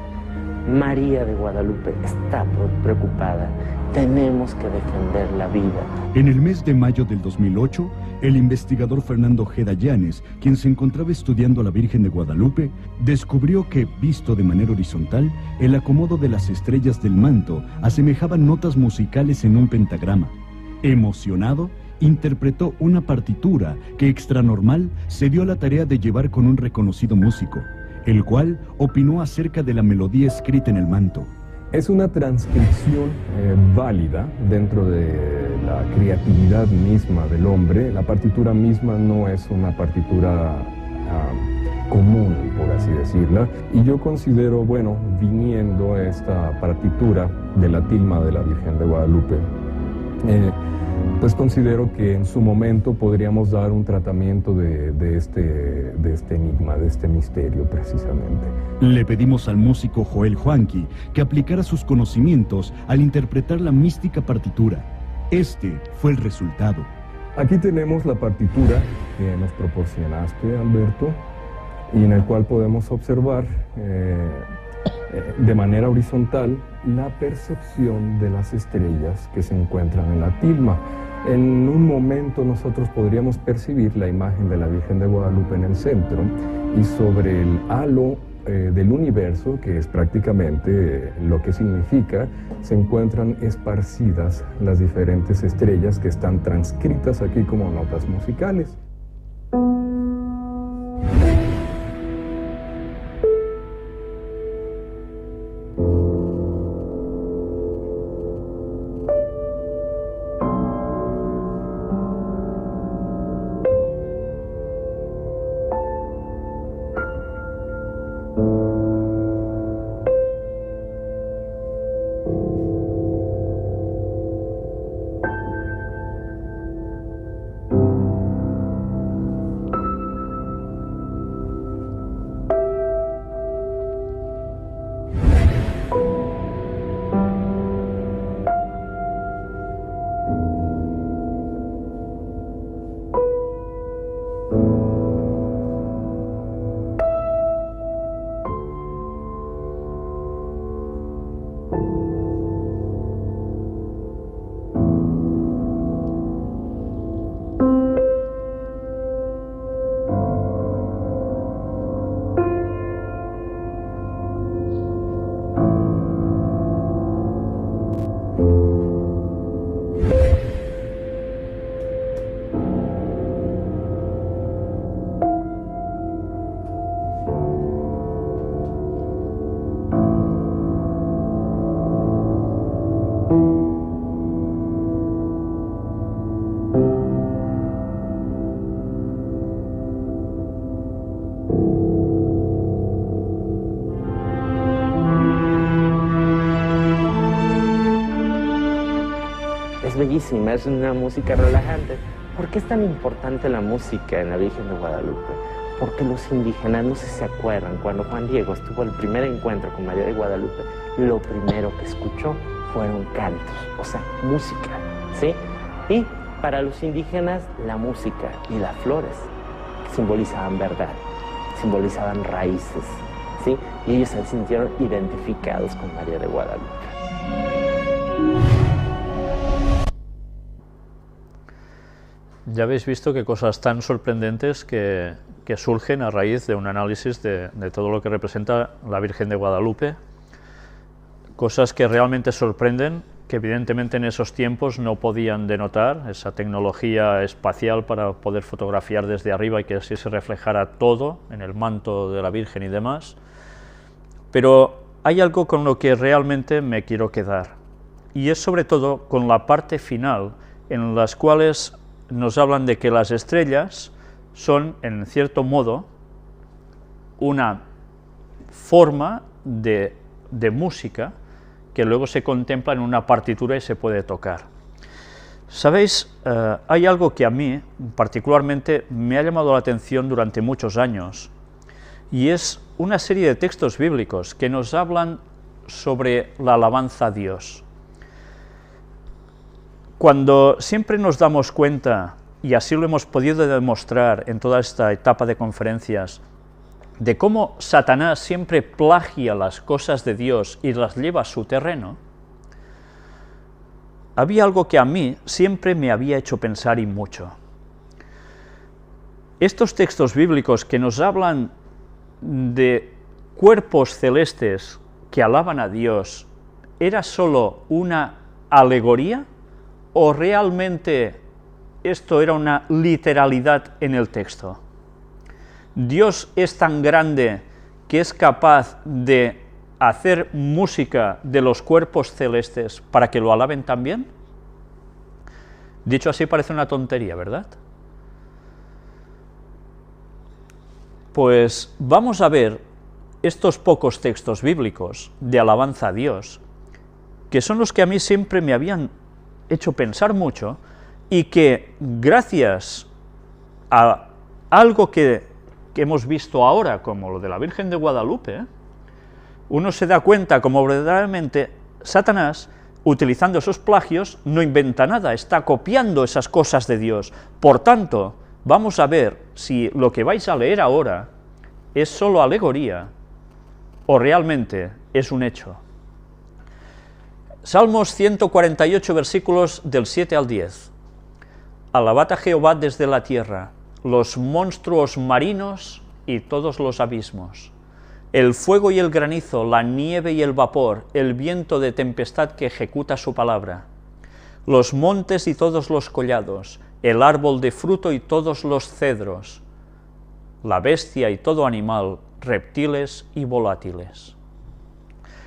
María de Guadalupe está preocupada. Tenemos que defender la vida. En el mes de mayo del 2008, el investigador Fernando Ojeda Llanes, quien se encontraba estudiando a la Virgen de Guadalupe, descubrió que, visto de manera horizontal, el acomodo de las estrellas del manto asemejaba notas musicales en un pentagrama. Emocionado, interpretó una partitura que extranormal se dio a la tarea de llevar con un reconocido músico, el cual opinó acerca de la melodía escrita en el manto. Es una transcripción válida dentro de la creatividad misma del hombre. La partitura misma no es una partitura común, por así decirla, y yo considero, bueno, viniendo esta partitura de la tilma de la Virgen de Guadalupe, pues considero que en su momento podríamos dar un tratamiento de este enigma, de este misterio precisamente. Le pedimos al músico Joel Juanqui que aplicara sus conocimientos al interpretar la mística partitura. Este fue el resultado. Aquí tenemos la partitura que nos proporcionaste, Alberto, y en el cual podemos observar de manera horizontal la percepción de las estrellas que se encuentran en la tilma. En un momento nosotros podríamos percibir la imagen de la Virgen de Guadalupe en el centro y sobre el halo del universo, que es prácticamente lo que significa, se encuentran esparcidas las diferentes estrellas que están transcritas aquí como notas musicales. tranquilísima, es una música relajante. ¿Por qué es tan importante la música en la Virgen de Guadalupe? Porque los indígenas, no sé si se acuerdan, cuando Juan Diego estuvo el primer encuentro con María de Guadalupe, lo primero que escuchó fueron cantos, o sea, música, ¿sí? Y para los indígenas, la música y las flores simbolizaban verdad, simbolizaban raíces, ¿sí? Y ellos se sintieron identificados con María de Guadalupe. Ya habéis visto qué cosas tan sorprendentes que surgen a raíz de un análisis de todo lo que representa la Virgen de Guadalupe. Cosas que realmente sorprenden, que evidentemente en esos tiempos no podían denotar esa tecnología espacial para poder fotografiar desde arriba y que así se reflejara todo en el manto de la Virgen y demás. Pero hay algo con lo que realmente me quiero quedar, y es sobre todo con la parte final, en las cuales nos hablan de que las estrellas son, en cierto modo, una forma de música que luego se contempla en una partitura y se puede tocar. ¿Sabéis? Hay algo que a mí, particularmente, me ha llamado la atención durante muchos años, y es una serie de textos bíblicos que nos hablan sobre la alabanza a Dios. Cuando siempre nos damos cuenta, y así lo hemos podido demostrar en toda esta etapa de conferencias, de cómo Satanás siempre plagia las cosas de Dios y las lleva a su terreno, había algo que a mí siempre me había hecho pensar y mucho. Estos textos bíblicos que nos hablan de cuerpos celestes que alaban a Dios, ¿era solo una alegoría o realmente esto era una literalidad en el texto? ¿Dios es tan grande que es capaz de hacer música de los cuerpos celestes para que lo alaben también? Dicho así parece una tontería, ¿verdad? Pues vamos a ver estos pocos textos bíblicos de alabanza a Dios, que son los que a mí siempre me habían hecho pensar mucho, y que gracias a algo que hemos visto ahora, como lo de la Virgen de Guadalupe, uno se da cuenta como verdaderamente Satanás, utilizando esos plagios, no inventa nada, está copiando esas cosas de Dios. Por tanto, vamos a ver si lo que vais a leer ahora es solo alegoría o realmente es un hecho. Salmos 148, versículos del 7 al 10. Alabad a Jehová desde la tierra, los monstruos marinos y todos los abismos, el fuego y el granizo, la nieve y el vapor, el viento de tempestad que ejecuta su palabra, los montes y todos los collados, el árbol de fruto y todos los cedros, la bestia y todo animal, reptiles y volátiles.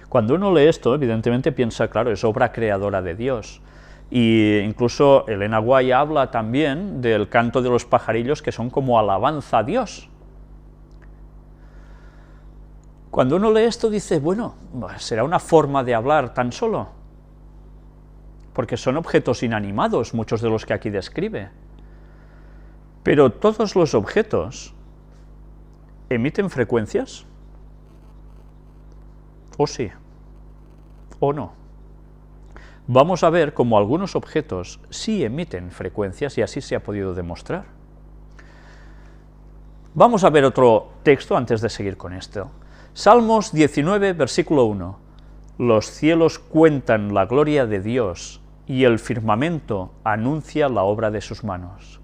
Cuando uno lee esto, evidentemente piensa, claro, es obra creadora de Dios. Y incluso Elena White habla también del canto de los pajarillos, que son como alabanza a Dios. Cuando uno lee esto dice, bueno, será una forma de hablar tan solo, porque son objetos inanimados, muchos de los que aquí describe. Pero todos los objetos emiten frecuencias, o sí, o no. Vamos a ver cómo algunos objetos sí emiten frecuencias y así se ha podido demostrar. Vamos a ver otro texto antes de seguir con esto. Salmos 19, versículo 1. Los cielos cuentan la gloria de Dios y el firmamento anuncia la obra de sus manos.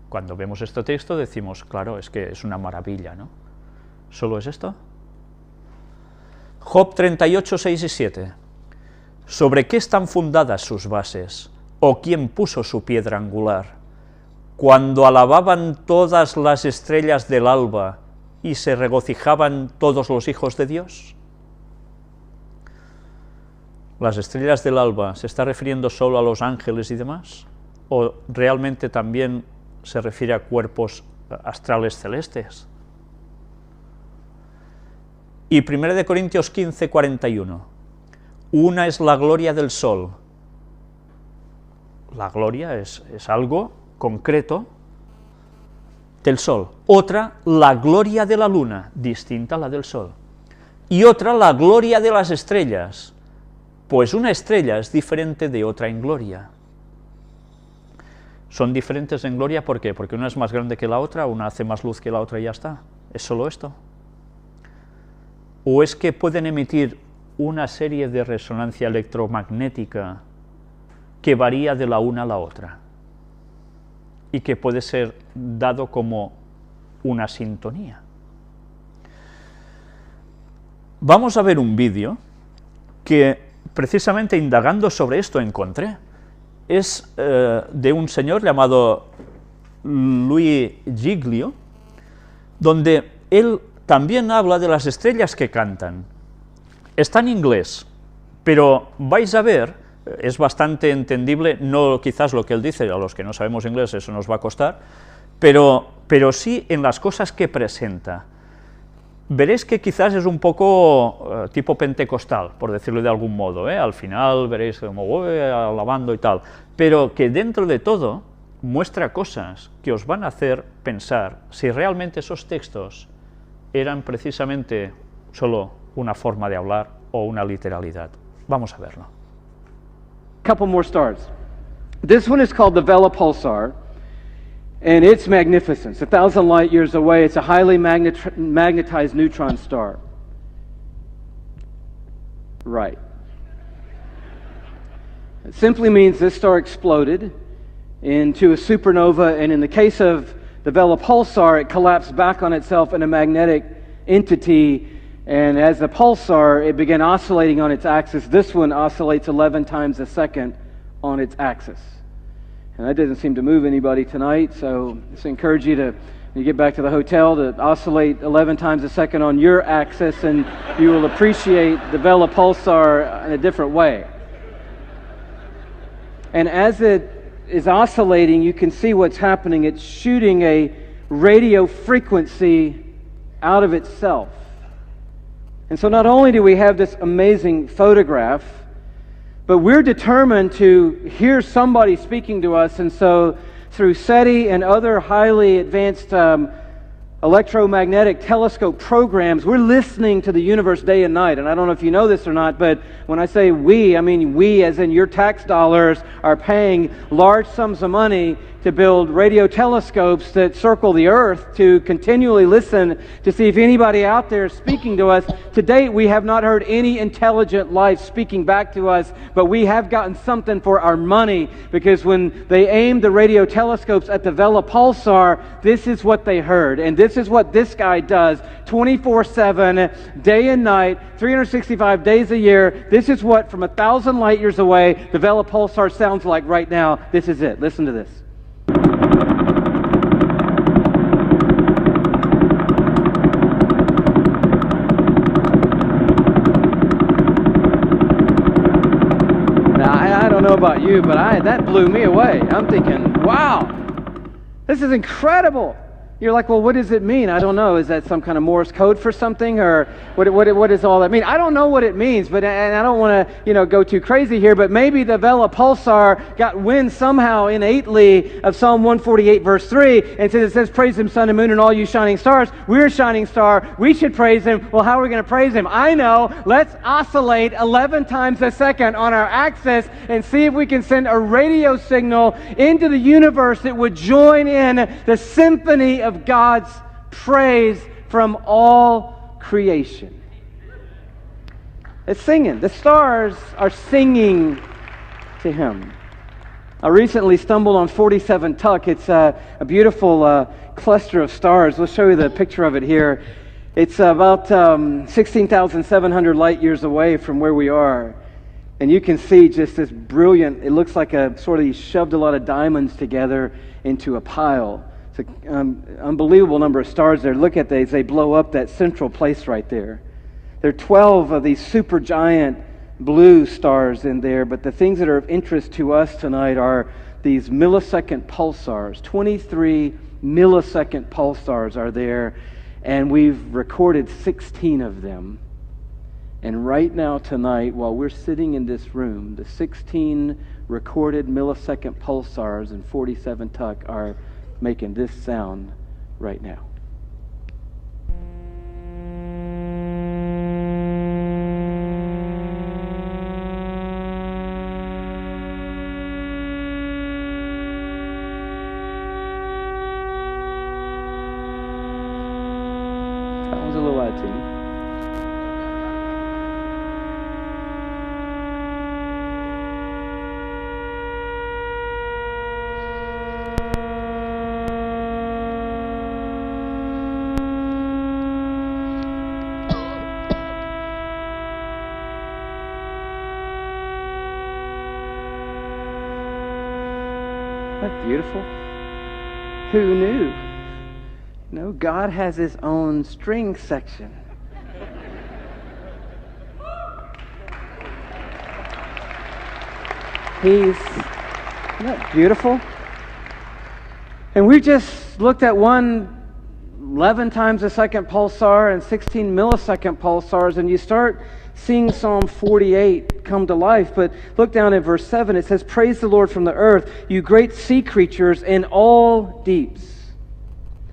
Cuando vemos este texto decimos, claro, es que es una maravilla, ¿no? ¿Solo es esto? Job 38, 6 y 7. ¿Sobre qué están fundadas sus bases? ¿O quién puso su piedra angular? Cuando alababan todas las estrellas del alba y se regocijaban todos los hijos de Dios. ¿Las estrellas del alba se está refiriendo solo a los ángeles y demás? ¿O realmente también se refiere a cuerpos astrales celestes? Y 1 Corintios 15, 41. Una es la gloria del sol, la gloria es algo concreto del Sol. Otra, la gloria de la Luna, distinta a la del Sol. Y otra, la gloria de las estrellas, pues una estrella es diferente de otra en gloria. Son diferentes en gloria, ¿por qué? Porque una es más grande que la otra, una hace más luz que la otra y ya está. ¿Es solo esto? ¿O es que pueden emitir una serie de resonancia electromagnética que varía de la una a la otra y que puede ser dado como una sintonía? Vamos a ver un vídeo que precisamente indagando sobre esto encontré. Es de un señor llamado Luis Giglio, donde él también habla de las estrellas que cantan. Está en inglés, pero vais a ver, es bastante entendible, no quizás lo que él dice, a los que no sabemos inglés eso nos va a costar, pero sí en las cosas que presenta. Veréis que quizás es un poco tipo pentecostal, por decirlo de algún modo, al final veréis como alabando y tal, pero que dentro de todo muestra cosas que os van a hacer pensar si realmente esos textos eran precisamente solo una forma de hablar o una literalidad. Vamos a verlo. Couple more stars. This one is called the Vela Pulsar. And it's magnificent. It's 1,000 light years away. It's a highly magnetized neutron star. Right. It simply means this star exploded into a supernova, and in the case of the Vela Pulsar, it collapsed back on itself in a magnetic entity, and as the pulsar, it began oscillating on its axis. This one oscillates 11 times a second on its axis. And that doesn't seem to move anybody tonight, so I encourage you to, when you get back to the hotel, to oscillate 11 times a second on your axis, and you will appreciate the Vela Pulsar in a different way. And as it is oscillating, you can see what's happening. It's shooting a radio frequency out of itself. And so not only do we have this amazing photograph, but we're determined to hear somebody speaking to us, and so through SETI and other highly advanced electromagnetic telescope programs, we're listening to the universe day and night. And I don't know if you know this or not, but when I say we, I mean we as in your tax dollars are paying large sums of money to build radio telescopes that circle the earth to continually listen to see if anybody out there is speaking to us. To date, we have not heard any intelligent life speaking back to us, but we have gotten something for our money, because when they aimed the radio telescopes at the Vela Pulsar, this is what they heard. And this is what this guy does 24/7, day and night, 365 days a year. This is what, from 1,000 light years away, the Vela Pulsar sounds like right now. This is it. Listen to this. I don't know about you, but that blew me away. I'm thinking, wow, this is incredible. You're like, well, what does it mean? I don't know. Is that some kind of Morse code for something, or what does all that mean? I don't know what it means, but and I don't want to go too crazy here. But maybe the Vela Pulsar got wind somehow innately of Psalm 148 verse 3, and since it says, "Praise Him, sun and moon, and all you shining stars." We're a shining star. We should praise Him. Well, how are we going to praise Him? I know. Let's oscillate 11 times a second on our axis and see if we can send a radio signal into the universe that would join in the symphony of God's praise from all creation. It's singing. The stars are singing to Him. I recently stumbled on 47 Tuc. It's a beautiful cluster of stars. We'll show you the picture of it here. It's about 16,700 light years away from where we are. And you can see just this brilliant, it looks like he shoved a lot of diamonds together into a pile. It's an unbelievable number of stars there. Look at these. They blow up that central place right there. There are 12 of these supergiant blue stars in there, but the things that are of interest to us tonight are these millisecond pulsars. 23 millisecond pulsars are there, and we've recorded 16 of them. And right now, tonight, while we're sitting in this room, the 16 recorded millisecond pulsars and 47 tuck are making this sound right now. That was a little out of tune. That's beautiful. Who knew? No, God has His own string section. Isn't that beautiful? And we just looked at 11 times a second pulsar and 16 millisecond pulsars, and you start seeing Psalm 48 come to life. But look down at verse 7. It says, "Praise the Lord from the earth, you great sea creatures in all deeps.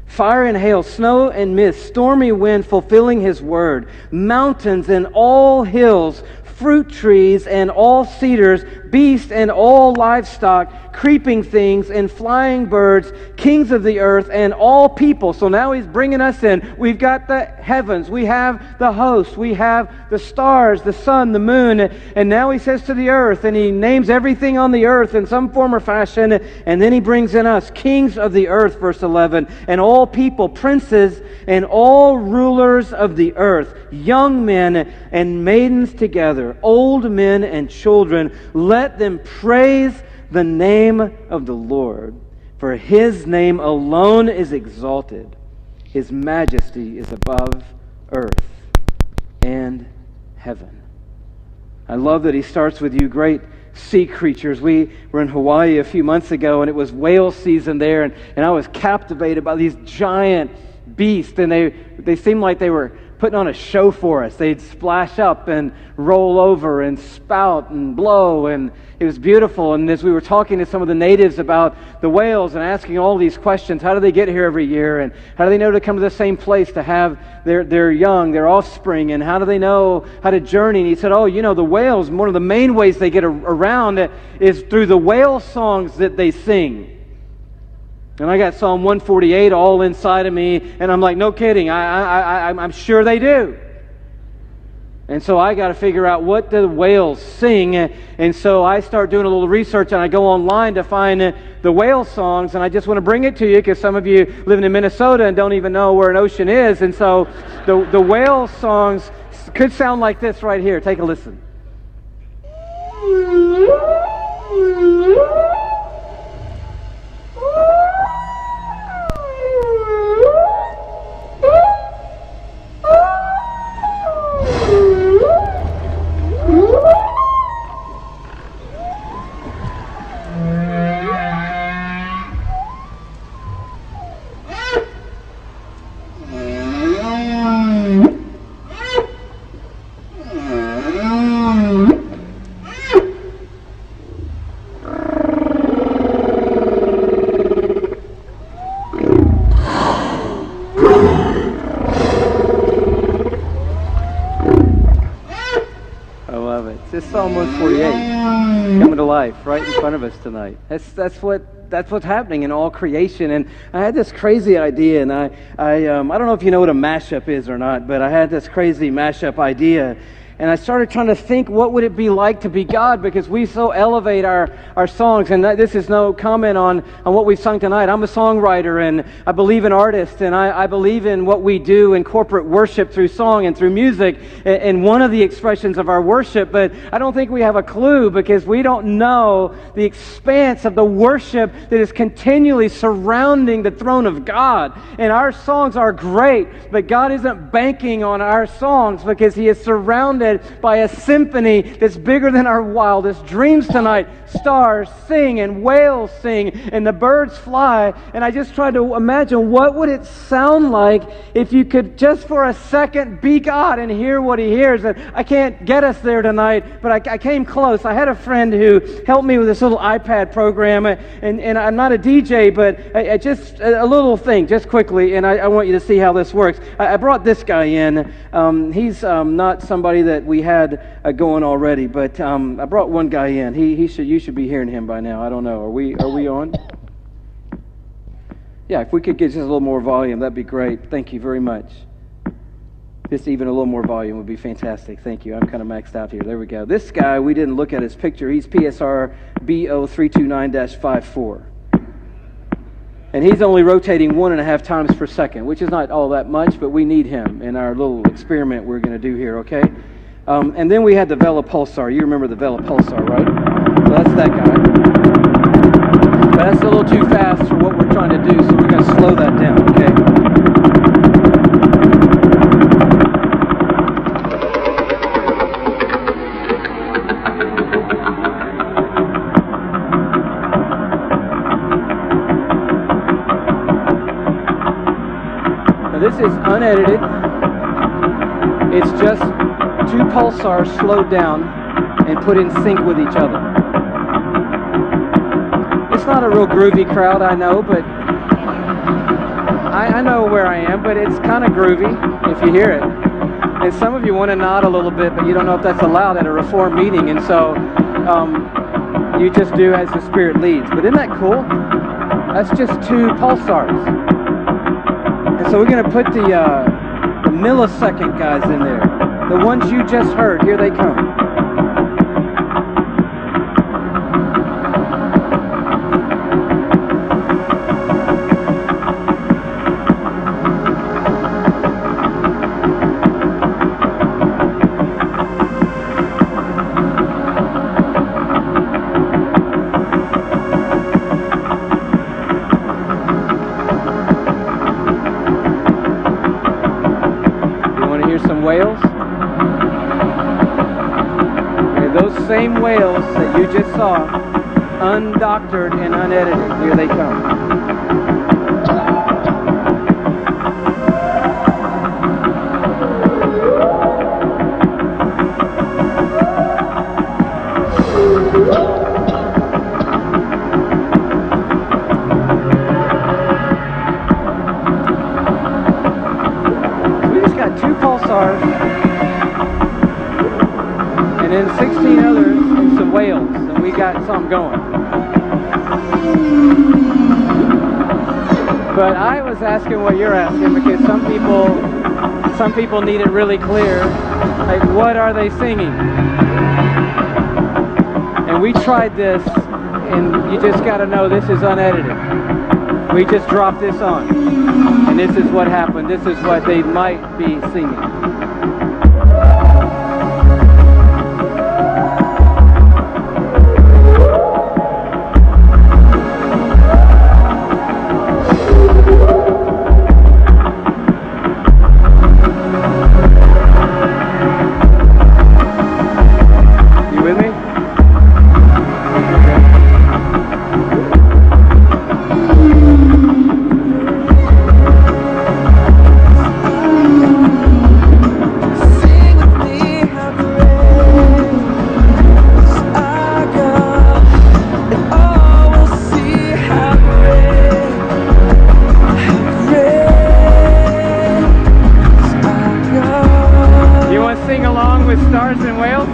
Fire and hail, snow and mist, stormy wind fulfilling His word. Mountains and all hills, fruit trees and all cedars, beasts and all livestock, creeping things and flying birds, kings of the earth and all people." So now He's bringing us in. We've got the heavens, we have the host, we have the stars, the sun, the moon, and now He says to the earth, and He names everything on the earth in some form or fashion, and then He brings in us, kings of the earth, verse 11, and all people, princes, and all rulers of the earth, young men and maidens together, old men and children, let them praise the name of the Lord, for His name alone is exalted. His majesty is above earth and heaven. I love that He starts with you great sea creatures. We were in Hawaii a few months ago, and it was whale season there, and I was captivated by these giant beasts, and they seemed like they were putting on a show for us. They'd splash up and roll over and spout and blow, and it was beautiful. And as we were talking to some of the natives about the whales and asking all these questions, how do they get here every year, and how do they know to come to the same place to have their young, their offspring, and how do they know how to journey? And he said, the whales, one of the main ways they get around is through the whale songs that they sing. And I got Psalm 148 all inside of me, and I'm like, no kidding, I'm sure they do. And so I got to figure out what the whales sing, and so I start doing a little research, and I go online to find the whale songs, and I just want to bring it to you because some of you living in Minnesota and don't even know where an ocean is, and so the whale songs could sound like this right here. Take a listen. Psalm 148 coming to life right in front of us tonight. That's what's happening in all creation. And I had this crazy idea, and I don't know if you know what a mashup is or not, but I had this crazy mashup idea. And I started trying to think, what would it be like to be God? Because we so elevate our songs. And this is no comment on what we've sung tonight. I'm a songwriter, and I believe in artists, and I believe in what we do in corporate worship through song and through music, and one of the expressions of our worship. But I don't think we have a clue, because we don't know the expanse of the worship that is continually surrounding the throne of God. And our songs are great, but God isn't banking on our songs, because He is surrounded surrounded by a symphony that's bigger than our wildest dreams tonight. Stars sing and whales sing and the birds fly. And I just tried to imagine what would it sound like if you could just for a second be God and hear what he hears. And I can't get us there tonight, but I came close. I had a friend who helped me with this little iPad program, and I'm not a DJ, but I just a little thing, just quickly, and I want you to see how this works. I brought this guy in. He's not somebody that we had going already, but I brought one guy in. You should be hearing him by now. I don't know. Are we on? Yeah, if we could get just a little more volume, that'd be great. Thank you very much. Just even a little more volume would be fantastic. Thank you. I'm kind of maxed out here. There we go. This guy, we didn't look at his picture. He's PSR BO329-54. And he's only rotating 1.5 times per second, which is not all that much, but we need him in our little experiment we're going to do here, okay? And then we had the Vela Pulsar. You remember the Vela Pulsar, right? So that's that guy. But that's a little too fast for what we're trying to do, so we're going to slow that down, okay? This is unedited. It's just 2 pulsars slowed down and put in sync with each other. It's not a real groovy crowd, I know, but I know where I am, but it's kind of groovy if you hear it. And some of you want to nod a little bit, but you don't know if that's allowed at a Reform meeting, and so you just do as the Spirit leads. But isn't that cool? That's just 2 pulsars. And so we're going to put the millisecond guys in there. The ones you just heard. Here they come. Whales. Okay, those same whales that you just saw, undoctored and unedited, here they come. And then 16 others and some whales, and we got something going. But I was asking what you're asking, because some people need it really clear, like what are they singing? And we tried this, and you just got to know this is unedited. We just dropped this on, and this is what happened. This is what they might be singing. Stars and whales?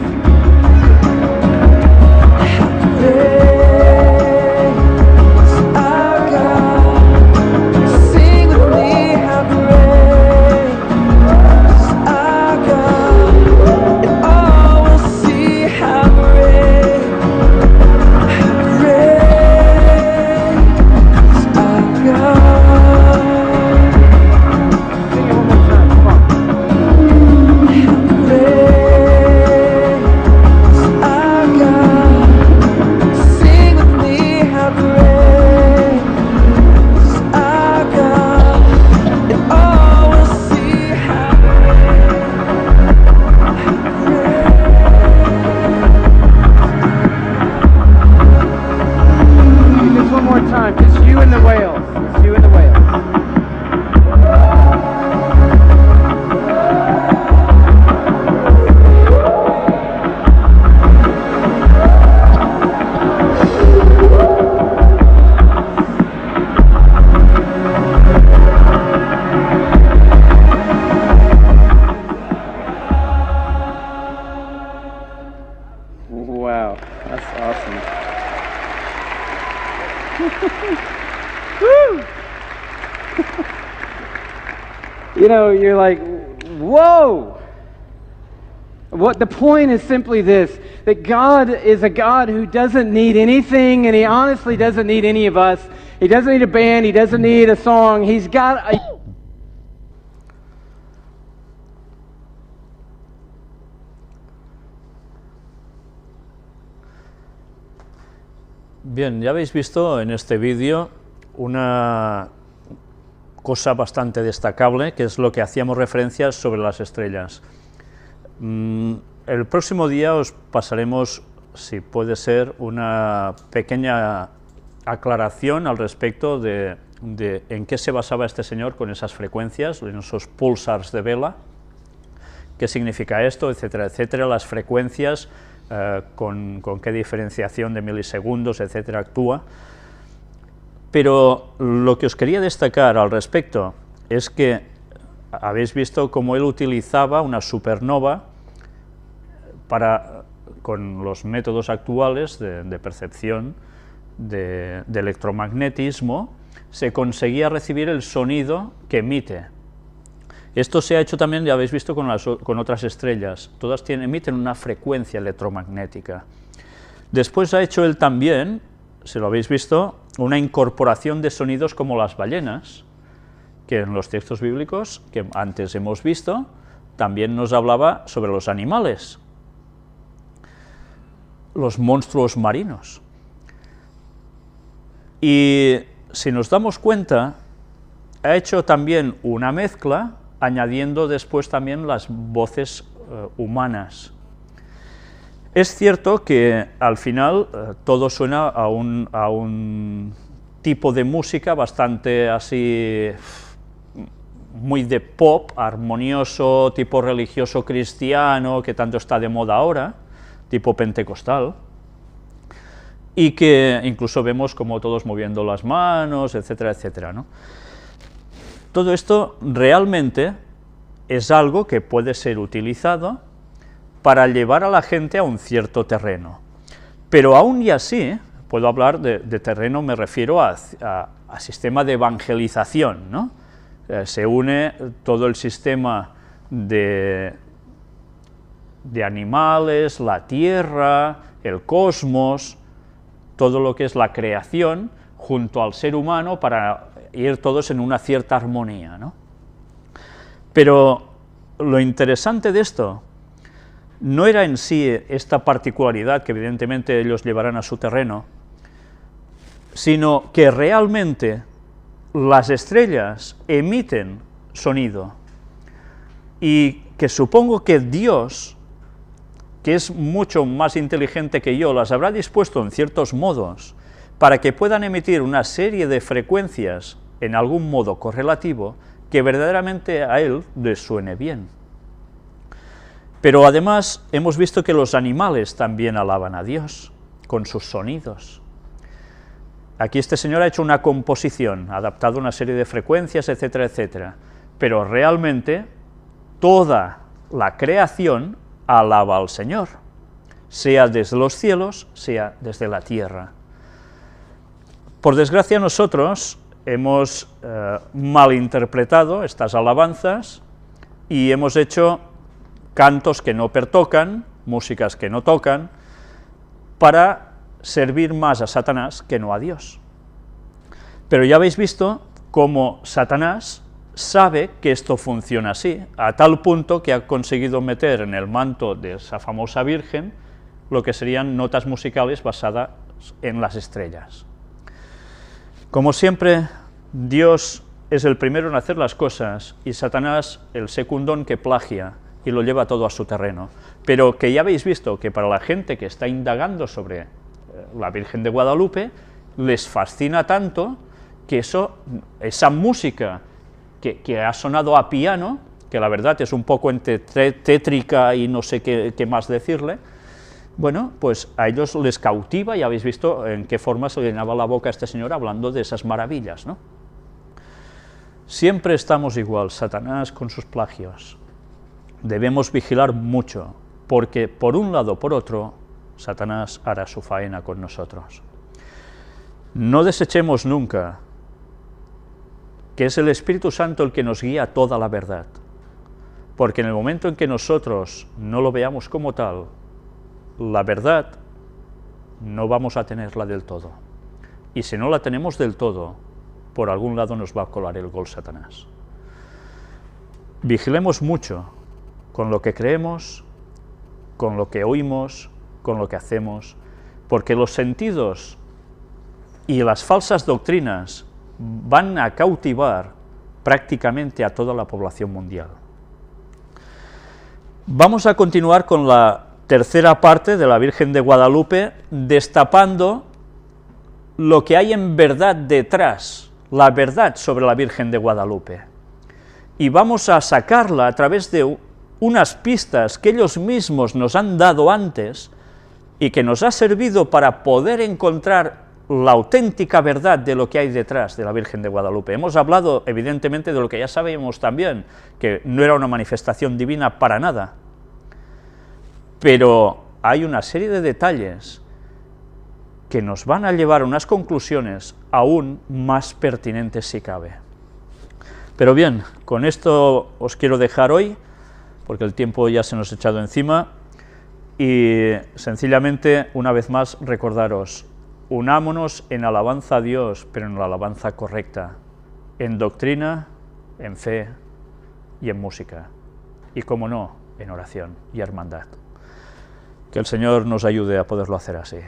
You know, you're like, whoa! What the point is simply this, that God is a God who doesn't need anything, and He honestly doesn't need any of us. He doesn't need a band, He doesn't need a song. He's got a... Bien, ya habéis visto en este vídeo una cosa bastante destacable, que es lo que hacíamos referencia sobre las estrellas. El próximo día os pasaremos, si puede ser, una pequeña aclaración al respecto de en qué se basaba este señor con esas frecuencias, en esos pulsars de vela, qué significa esto, etcétera, etcétera, las frecuencias, con qué diferenciación de milisegundos, etcétera, actúa. Pero lo que os quería destacar al respecto es que habéis visto cómo él utilizaba una supernova con los métodos actuales de percepción de electromagnetismo, se conseguía recibir el sonido que emite. Esto se ha hecho también, ya habéis visto, con otras estrellas, todas emiten una frecuencia electromagnética. Después ha hecho él también, si lo habéis visto, una incorporación de sonidos como las ballenas, que en los textos bíblicos que antes hemos visto, también nos hablaba sobre los animales, los monstruos marinos. Y si nos damos cuenta, ha hecho también una mezcla, añadiendo después también las voces humanas. Es cierto que al final todo suena a un tipo de música bastante así, muy de pop, armonioso, tipo religioso cristiano, que tanto está de moda ahora, tipo pentecostal, y que incluso vemos como todos moviendo las manos, etcétera, etcétera, ¿no? Todo esto realmente es algo que puede ser utilizado para llevar a la gente a un cierto terreno. Pero aún y así, puedo hablar de terreno, me refiero a sistema de evangelización, ¿no? Se une todo el sistema de animales, la tierra, el cosmos, todo lo que es la creación, junto al ser humano para ir todos en una cierta armonía, ¿no? Pero lo interesante de esto no era en sí esta particularidad que evidentemente ellos llevarán a su terreno, sino que realmente las estrellas emiten sonido y que supongo que Dios, que es mucho más inteligente que yo, las habrá dispuesto en ciertos modos para que puedan emitir una serie de frecuencias en algún modo correlativo que verdaderamente a él les suene bien. Pero además hemos visto que los animales también alaban a Dios con sus sonidos. Aquí este señor ha hecho una composición, ha adaptado una serie de frecuencias, etcétera, etcétera, pero realmente toda la creación alaba al Señor, sea desde los cielos, sea desde la tierra. Por desgracia nosotros hemos malinterpretado estas alabanzas y hemos hecho cantos que no pertocan, músicas que no tocan, para servir más a Satanás que no a Dios. Pero ya habéis visto cómo Satanás sabe que esto funciona así, a tal punto que ha conseguido meter en el manto de esa famosa Virgen lo que serían notas musicales basadas en las estrellas. Como siempre, Dios es el primero en hacer las cosas y Satanás el secundón que plagia y lo lleva todo a su terreno. Pero que ya habéis visto que para la gente que está indagando sobre la Virgen de Guadalupe, les fascina tanto que esa música que ha sonado a piano, que la verdad es un poco entre tétrica y no sé qué más decirle, bueno, pues a ellos les cautiva, y habéis visto en qué forma se llenaba la boca a este señor hablando de esas maravillas, ¿no? Siempre estamos igual, Satanás con sus plagios. Debemos vigilar mucho, porque por un lado o por otro, Satanás hará su faena con nosotros. No desechemos nunca que es el Espíritu Santo el que nos guía a toda la verdad, porque en el momento en que nosotros no lo veamos como tal, la verdad no vamos a tenerla del todo, y si no la tenemos del todo, por algún lado nos va a colar el gol Satanás. Vigilemos mucho con lo que creemos, con lo que oímos, con lo que hacemos, porque los sentidos y las falsas doctrinas van a cautivar prácticamente a toda la población mundial. Vamos a continuar con la tercera parte de la Virgen de Guadalupe, destapando lo que hay en verdad detrás, la verdad sobre la Virgen de Guadalupe. Y vamos a sacarla a través de unas pistas que ellos mismos nos han dado antes y que nos ha servido para poder encontrar la auténtica verdad de lo que hay detrás de la Virgen de Guadalupe. Hemos hablado, evidentemente, de lo que ya sabíamos también, que no era una manifestación divina para nada, pero hay una serie de detalles que nos van a llevar a unas conclusiones aún más pertinentes si cabe. Pero bien, con esto os quiero dejar hoy, porque el tiempo ya se nos ha echado encima, y sencillamente, una vez más, recordaros, unámonos en alabanza a Dios, pero en la alabanza correcta, en doctrina, en fe y en música, y como no, en oración y hermandad. Que el Señor nos ayude a poderlo hacer así.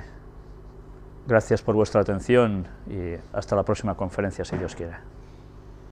Gracias por vuestra atención y hasta la próxima conferencia, si Dios quiere.